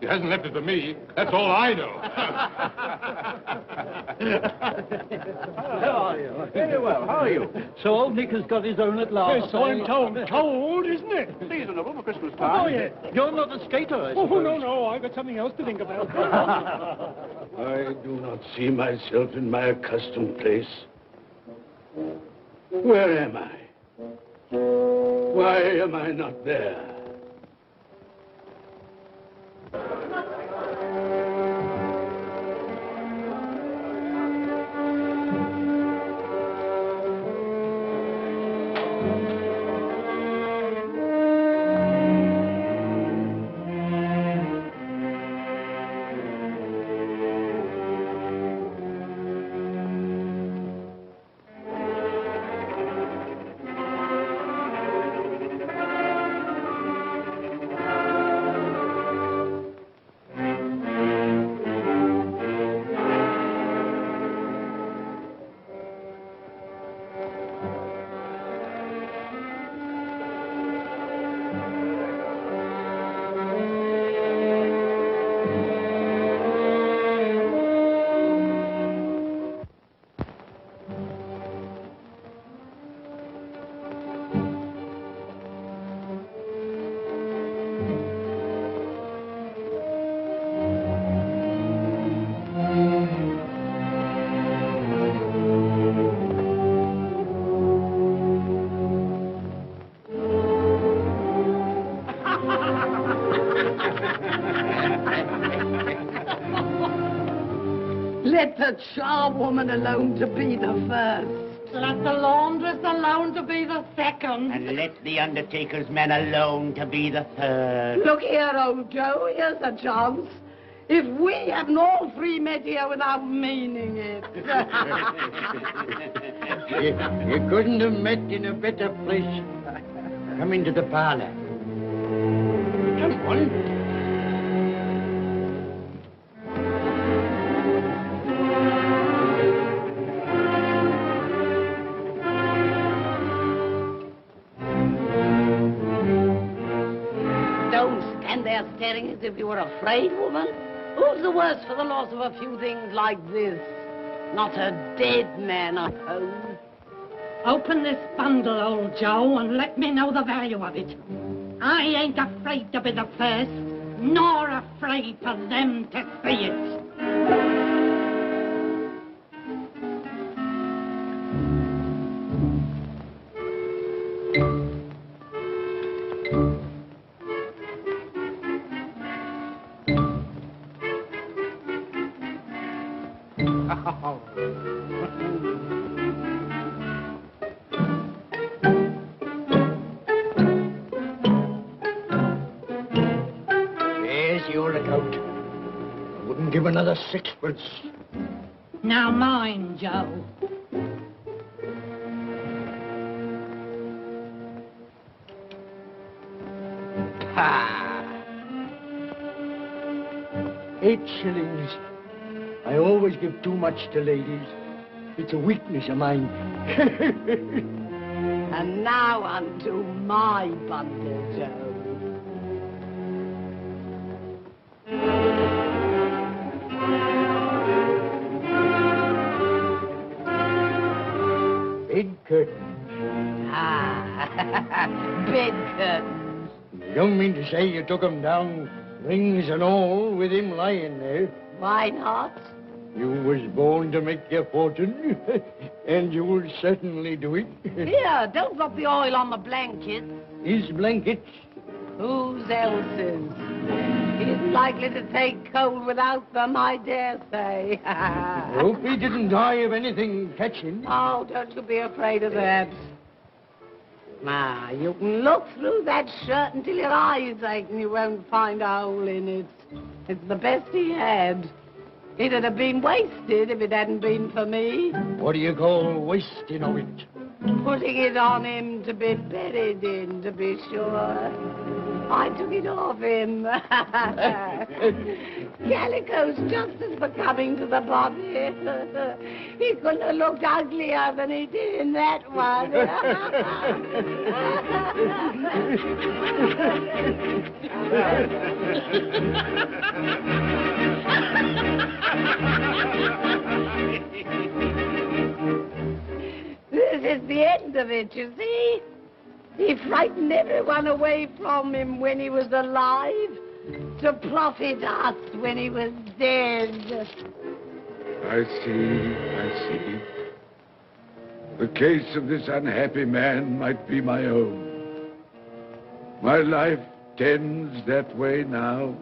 [SPEAKER 6] He hasn't left it to me. That's all I know.
[SPEAKER 1] How are you? Very well. How are you? So old Nick has got his own at last.
[SPEAKER 7] Yes, so I'm told. Told, isn't it?
[SPEAKER 1] Seasonable for Christmas time.
[SPEAKER 7] Oh, yeah.
[SPEAKER 1] You're not a skater, I suppose.
[SPEAKER 7] Oh, no, I've got something else to think about.
[SPEAKER 6] I do not see myself in my accustomed place. Where am I? Why am I not there?
[SPEAKER 12] Let the charwoman alone to be the first.
[SPEAKER 11] Let the laundress alone to be the second.
[SPEAKER 2] And let the undertaker's man alone to be the third.
[SPEAKER 12] Look here, old Joe, here's a chance. If we hadn't all three met here without meaning it.
[SPEAKER 2] You couldn't have met in a better place. Come into the parlor. Come on.
[SPEAKER 12] Staring as if you were afraid, woman? Who's the worse for the loss of a few things like this? Not a dead man, I hope.
[SPEAKER 11] Open this bundle, old Joe, and let me know the value of it. I ain't afraid to be the first, nor afraid for them to see it.
[SPEAKER 2] There's your account. I wouldn't give another sixpence.
[SPEAKER 11] Now mind, Joe.
[SPEAKER 2] Ha! 8 shillings. I always give too much to ladies. It's a weakness of mine.
[SPEAKER 12] And now unto my bundle, Joe.
[SPEAKER 2] Big curtains.
[SPEAKER 12] Ah, big curtains.
[SPEAKER 2] You don't mean to say you took 'em down, rings and all, with him lying there?
[SPEAKER 12] Why not?
[SPEAKER 2] You was born to make your fortune, and you'll certainly do it.
[SPEAKER 12] Here, don't drop the oil on the blankets.
[SPEAKER 2] His blankets?
[SPEAKER 12] Whose else's? He isn't likely to take cold without them, I dare say.
[SPEAKER 2] Hope he didn't die of anything catching.
[SPEAKER 12] Oh, don't you be afraid of that. Now, you can look through that shirt until your eyes ache and you won't find a hole in it. It's the best he had. It'd have been wasted if it hadn't been for me.
[SPEAKER 2] What do you call wasting of it?
[SPEAKER 12] Putting it on him to be buried in, to be sure. I took it off him. Calico's just as becoming to the body. He couldn't have looked uglier than he did in that one. This is the end of it, you see. He frightened everyone away from him when he was alive, to profit us when he was dead.
[SPEAKER 6] I see. The case of this unhappy man might be my own. My life tends that way now.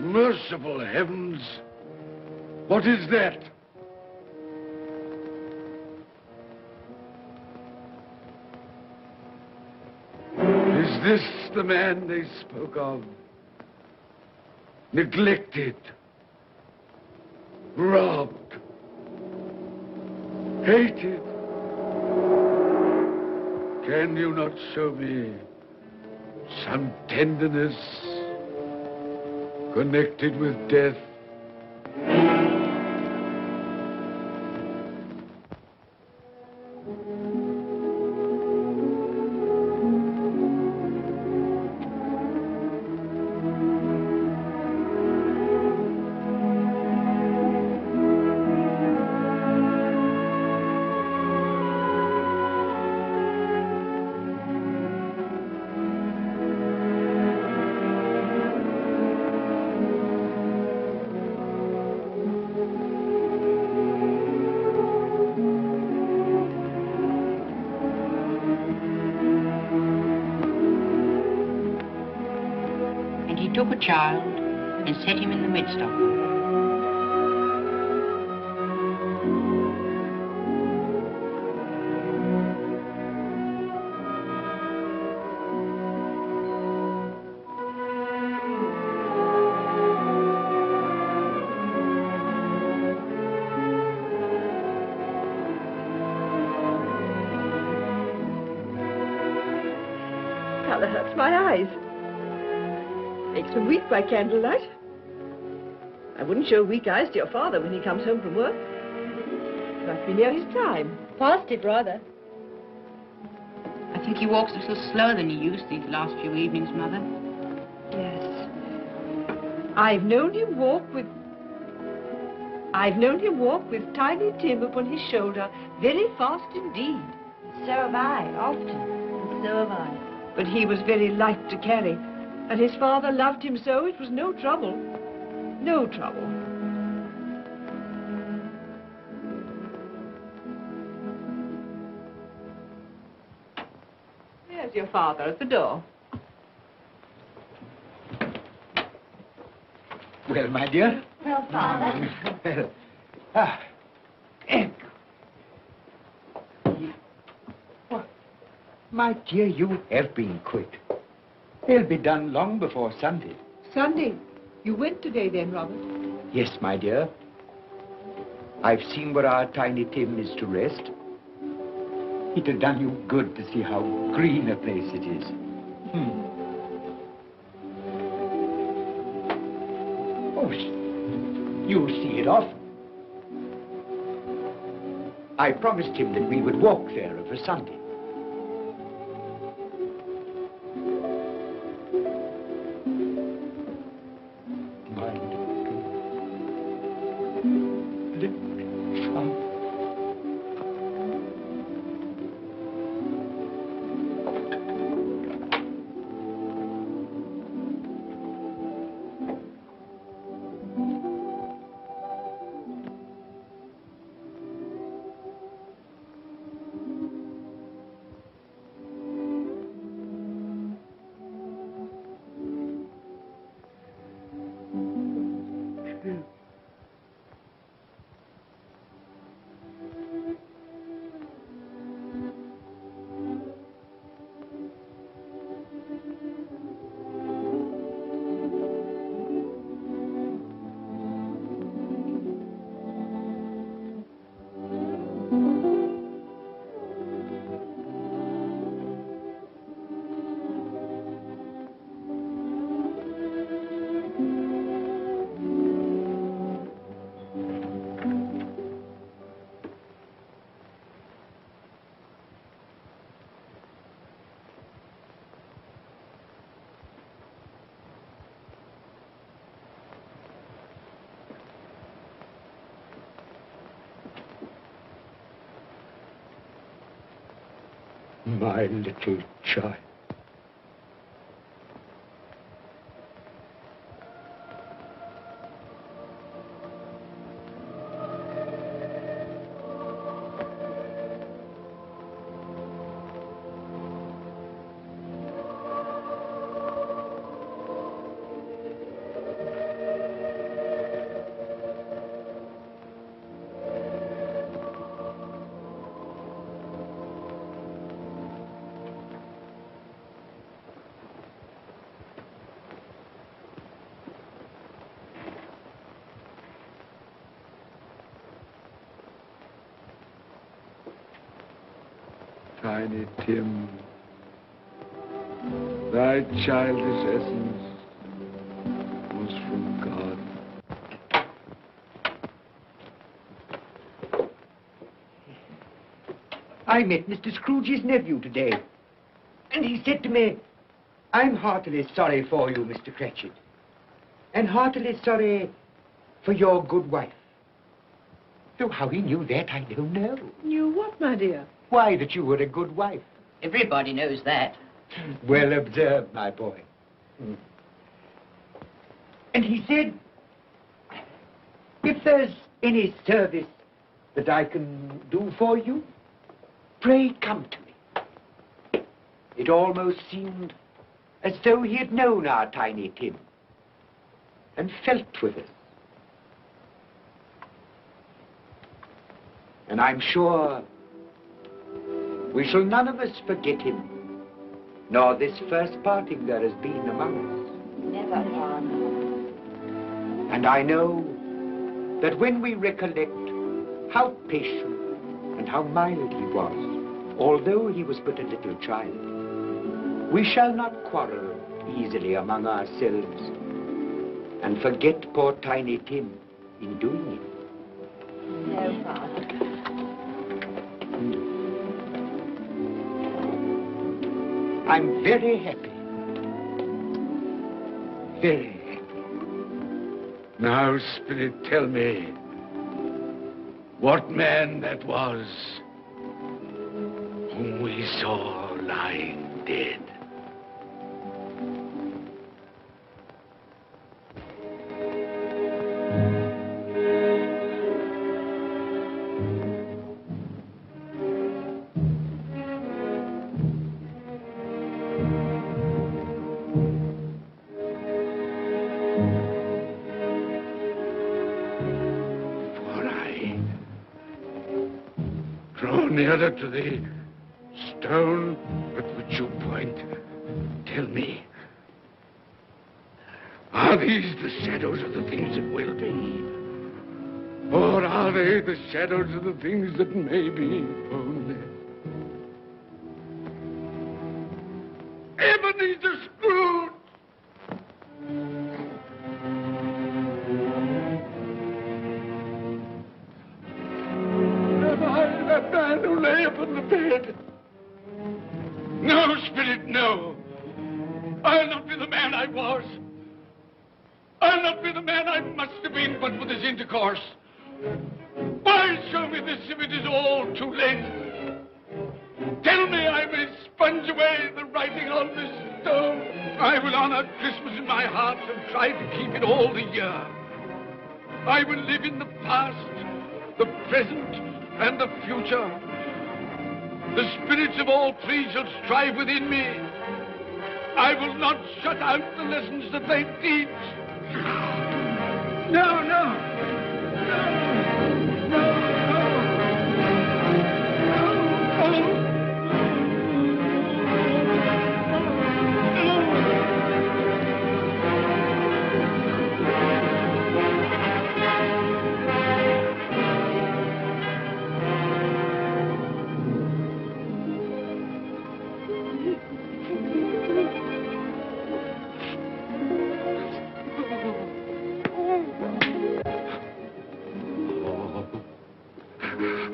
[SPEAKER 6] Merciful heavens! What is that? Is this the man they spoke of? Neglected, robbed, hated. Can you not show me some tenderness connected with death?
[SPEAKER 14] Took a child and set him in the midst of them.
[SPEAKER 9] Colour hurts my eyes. Makes me weak by candlelight. I wouldn't show weak eyes to your father when he comes home from work. Must be near his time.
[SPEAKER 5] Past it, rather.
[SPEAKER 14] I think he walks a little slower than he used these last few evenings, Mother.
[SPEAKER 9] Yes. I've known him walk with Tiny Tim upon his shoulder very fast indeed.
[SPEAKER 14] So have I, often. And so have I.
[SPEAKER 9] But he was very light to carry. And his father loved him so, it was no trouble. No trouble. There's your father at the door.
[SPEAKER 2] Well, my dear.
[SPEAKER 12] Well, Father.
[SPEAKER 2] My dear, you have been quick. They'll be done long before Sunday.
[SPEAKER 9] Sunday? You went today then, Robert?
[SPEAKER 2] Yes, my dear. I've seen where our Tiny Tim is to rest. It'd have done you good to see how green a place it is. Oh, you'll see it often. I promised him that we would walk there of a Sunday. My little child.
[SPEAKER 6] Tiny Tim, thy childish essence was from God.
[SPEAKER 2] I met Mr. Scrooge's nephew today, and he said to me, I'm heartily sorry for you, Mr. Cratchit, and heartily sorry for your good wife. Though how he knew that, I don't know.
[SPEAKER 9] Knew what, my dear?
[SPEAKER 2] Why, that you were a good wife.
[SPEAKER 14] Everybody knows that.
[SPEAKER 2] Well observed, my boy. And he said, if there's any service that I can do for you, pray come to me. It almost seemed as though he had known our Tiny Tim and felt with us. And I'm sure we shall none of us forget him, nor this first parting there has been among us.
[SPEAKER 5] Never, Father.
[SPEAKER 2] And I know that when we recollect how patient and how mild he was, although he was but a little child, we shall not quarrel easily among ourselves and forget poor Tiny Tim in doing it.
[SPEAKER 5] No, Father.
[SPEAKER 2] I'm very happy. Very happy.
[SPEAKER 6] Now, Spirit, tell me what man that was whom we saw lying dead. Nearer to the stone at which you point. Tell me, are these the shadows of the things that will be? Or are they the shadows of the things that may be only? Ebenezer Scrooge! That man who lay upon the bed. No, Spirit, no. I'll not be the man I was. I'll not be the man I must have been but for this intercourse. Why show me this if it is all too late? Tell me I may sponge away the writing on this stone. I will honor Christmas in my heart and try to keep it all the year. I will live in the past, the present, and the future. The spirits of all three shall strive within me. I will not shut out the lessons that they teach. No, no. No, no, no. No, no.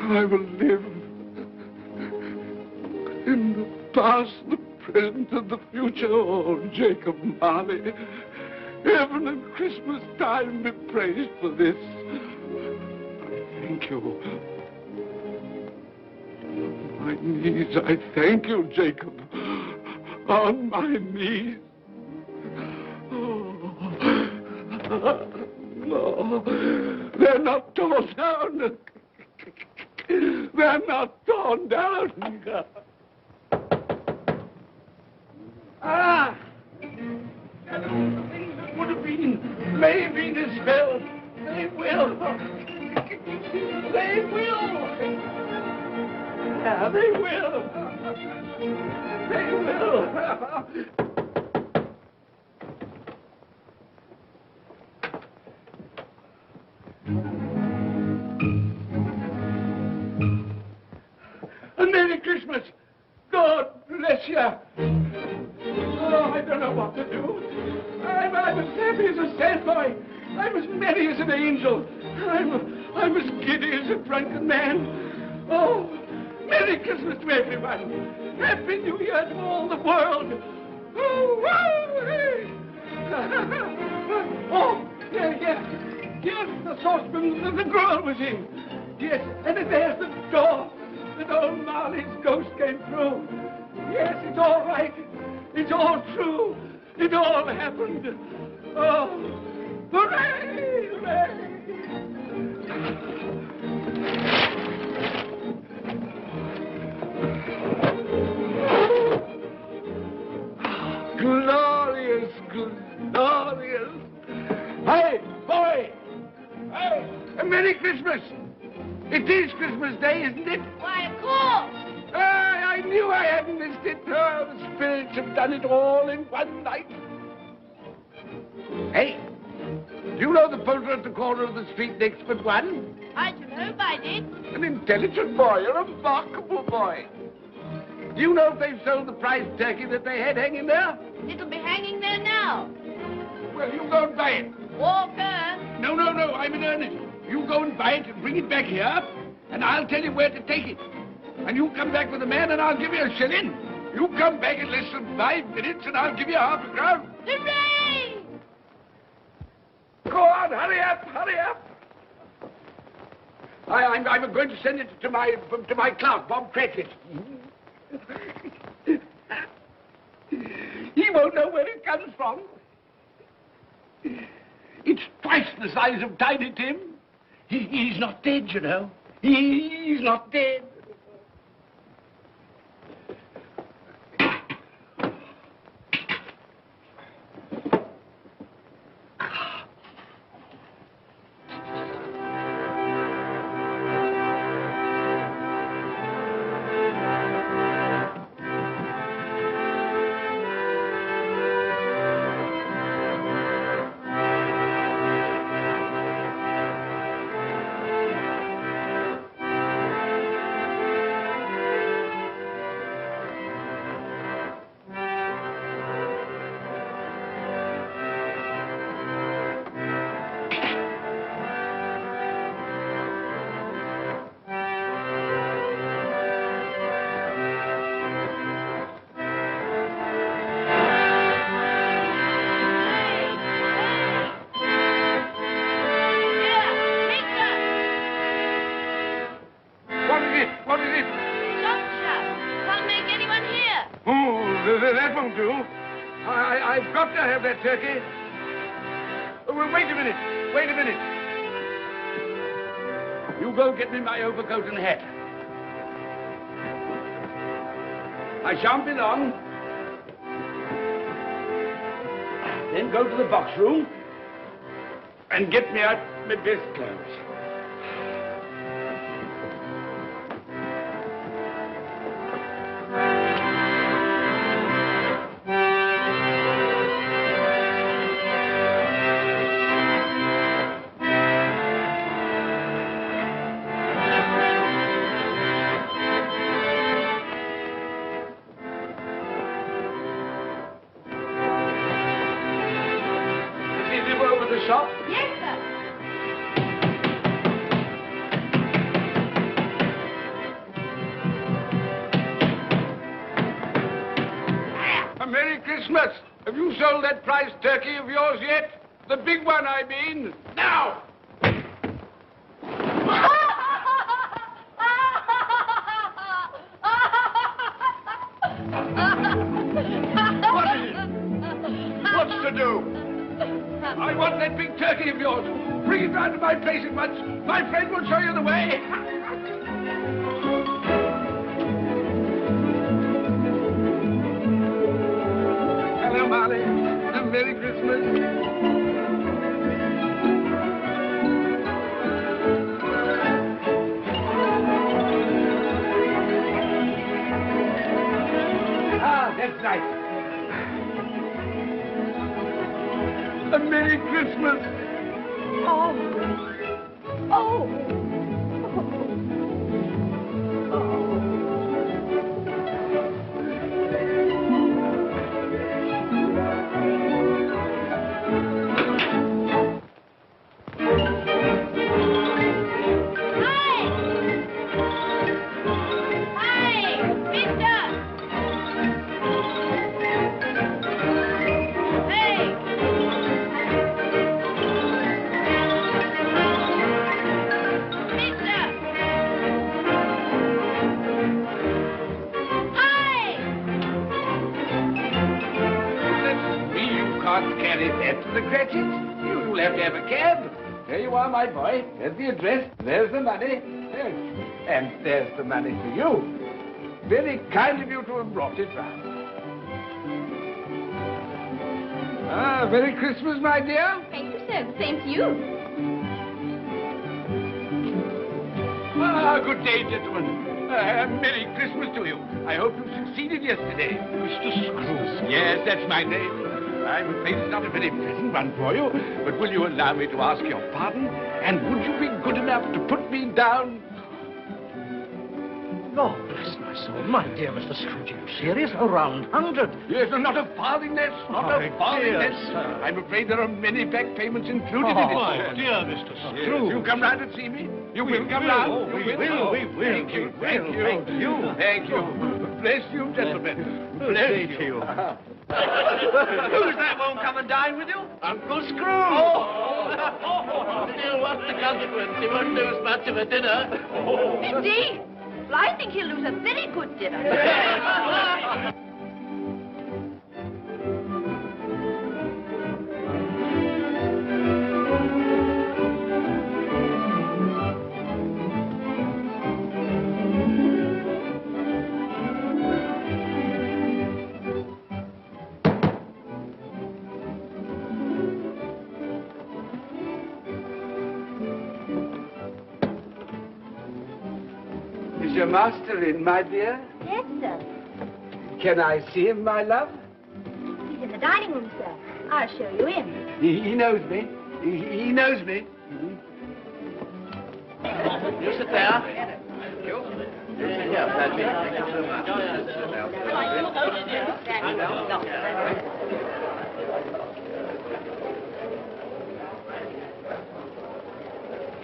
[SPEAKER 6] I will live in the past, the present, and the future. Oh, Jacob Marley, heaven and Christmas time be praised for this. I thank you. my knees, I thank you, Jacob. On my knees. Oh. No, they're not torn down. They're not torn down. Ah! Things that would have been may have been as well. They will. They will. Yeah, they will. They will. A Merry Christmas. God bless you. Oh, I don't know what to do. I'm as happy as a sandboy. I'm as merry as an angel. I'm as giddy as a drunken man. Oh, Merry Christmas to everyone. Happy New Year to all the world. Oh, hey. Oh, yes, the saucepan the girl was in. Yes, and there's the door that old Marley's ghost came through. Yes, it's all right. It's all true. It all happened. Oh, hooray, hooray. Glorious, glorious. Hey, boy! Hey, a Merry Christmas! It is Christmas Day, isn't it?
[SPEAKER 5] Why, of course.
[SPEAKER 6] I knew I hadn't missed it. Oh, the spirits have done it all in one night. Hey, do you know the poultry at the corner of the street next but one?
[SPEAKER 5] I should hope I did.
[SPEAKER 6] An intelligent boy, a remarkable boy. Do you know if they've sold the prize turkey that they had hanging there?
[SPEAKER 5] It'll be hanging there now.
[SPEAKER 6] Well, you go and buy it.
[SPEAKER 5] Walker.
[SPEAKER 6] No, I'm in earnest. You go and buy it and bring it back here, and I'll tell you where to take it. And you come back with a man, and I'll give you a shilling. You come back in less than 5 minutes, and I'll give you half a crown.
[SPEAKER 5] Hooray!
[SPEAKER 6] Go on, hurry up, hurry up. I'm going to send it to my clerk, Bob Cratchit. He won't know where it comes from. It's twice the size of Tiny Tim. He's not dead, you know. He's not dead. That won't do. I've got to have that turkey. Well, wait a minute. You go get me my overcoat and hat. I shan't be long. Then go to the box room and get me out my best clothes. Shop?
[SPEAKER 5] Yes, sir.
[SPEAKER 6] A Merry Christmas. Have you sold that prize turkey of yours yet? The big one, I mean. Now!
[SPEAKER 3] of yours. Bring it round to my place at once. My friend will show you the way. Hello, Molly. And Merry Christmas. That's right. A Merry Christmas.
[SPEAKER 5] Oh. Oh.
[SPEAKER 3] Carry that to the Cratchits. You'll have to have a cab. There you are, my boy. There's the address. There's the money. Yes. And there's the money for you. Very kind of you to have brought it round. Ah, Merry Christmas, my dear.
[SPEAKER 5] Thank you, sir. The same to you.
[SPEAKER 3] Ah, good day, gentlemen. Merry Christmas to you. I hope you succeeded yesterday. Mr. Scrooge. Yes, that's my name. I'm afraid it's not a very pleasant one for you, but will you allow me to ask your pardon? And would you be good enough to put me down?
[SPEAKER 1] Lord bless my soul, my dear Mr. Scrooge, are you serious? A round 100?
[SPEAKER 3] Yes, not a farthing less, not a farthing less. I'm afraid there are many back payments included in it.
[SPEAKER 1] My dear Mr. Scrooge.
[SPEAKER 3] Yes, you come round and see me? You will come round?
[SPEAKER 1] We will.
[SPEAKER 3] Thank you, thank you. Thank you. Bless you, gentlemen. Bless you.
[SPEAKER 13] Who's that won't come and dine with you?
[SPEAKER 4] Uncle Scrooge! Still, what's the consequence? He won't lose much of a dinner.
[SPEAKER 5] Indeed. Well, I think he'll lose a very good dinner.
[SPEAKER 3] Is your master in, my dear?
[SPEAKER 5] Yes, sir.
[SPEAKER 3] Can I see him, my love?
[SPEAKER 5] He's in the dining room, sir. I'll show you in.
[SPEAKER 3] He knows me. He knows me.
[SPEAKER 4] You sit there. Thank you. You sit here, Patsy. Thank you so much.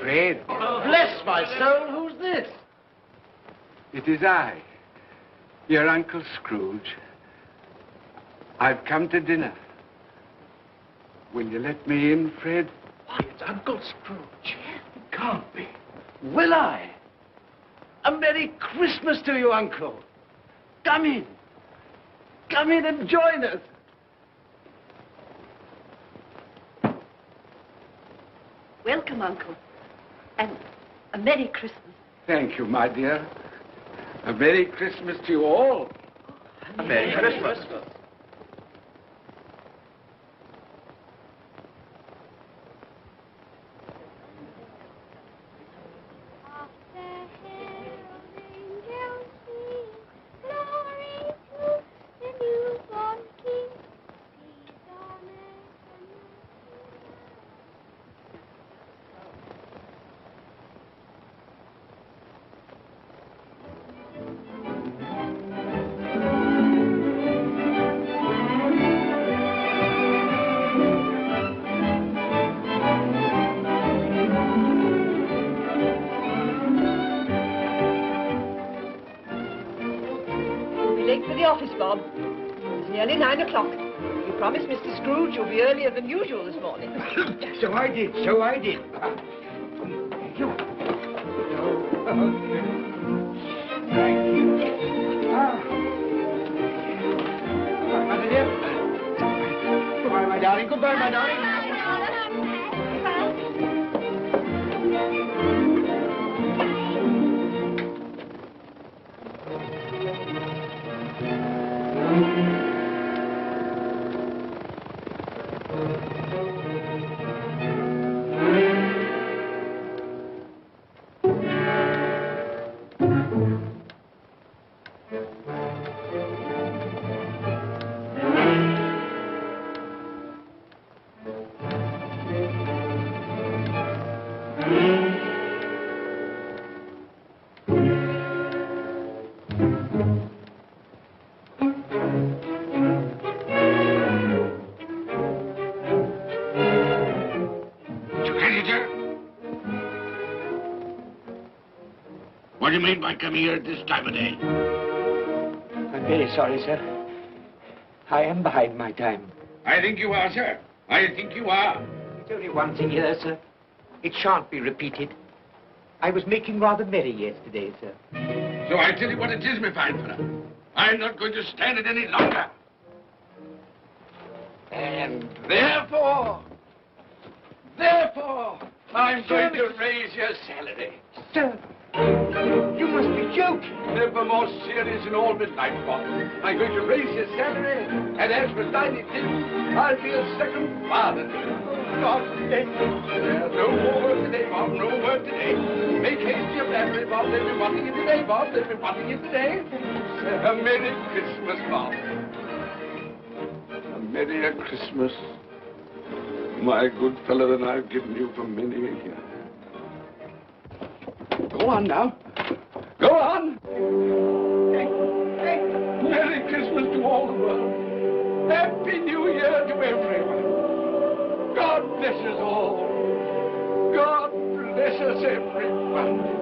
[SPEAKER 3] Fred.
[SPEAKER 4] Bless my soul, who's this?
[SPEAKER 3] It is I, your Uncle Scrooge. I've come to dinner. Will you let me in, Fred?
[SPEAKER 4] Why, it's Uncle Scrooge. It can't be. Will I? A Merry Christmas to you, Uncle. Come in. Come in and join us.
[SPEAKER 5] Welcome, Uncle. And a Merry Christmas.
[SPEAKER 3] Thank you, my dear. A Merry Christmas to you all.
[SPEAKER 4] A Merry Christmas.
[SPEAKER 9] Late for the office, Bob. It's nearly 9 o'clock. You promised Mr. Scrooge you'll be earlier than usual this morning.
[SPEAKER 2] So I did. Thank you. Thank you. Mother dear. Goodbye, my darling. Goodbye, my darling.
[SPEAKER 3] What do you mean by coming here at this time of day?
[SPEAKER 2] I'm very sorry, sir. I am behind my time.
[SPEAKER 3] I think you are, sir. I think you are.
[SPEAKER 2] There's only one thing here, sir. It shan't be repeated. I was making rather merry yesterday, sir.
[SPEAKER 3] So I tell you what it is, my fine fellow. I'm not going to stand it any longer. And therefore, I'm going to raise your salary.
[SPEAKER 2] Sir, you must be joking.
[SPEAKER 3] Never more serious in all my life, Bob. I'm going to raise your salary, and as for dining in, I'll be a second father to you. God bless you. No more work today, Bob. No work today. Make haste to your family, Bob. They'll be wanting you today, Bob. They'll be wanting you today. A Merry Christmas, Bob. A Merry Christmas, my good fellow, than I've given you for many a year. Go on now. Go on. Merry Christmas to all the world. Happy New Year to everyone. God bless us all. God bless us everyone.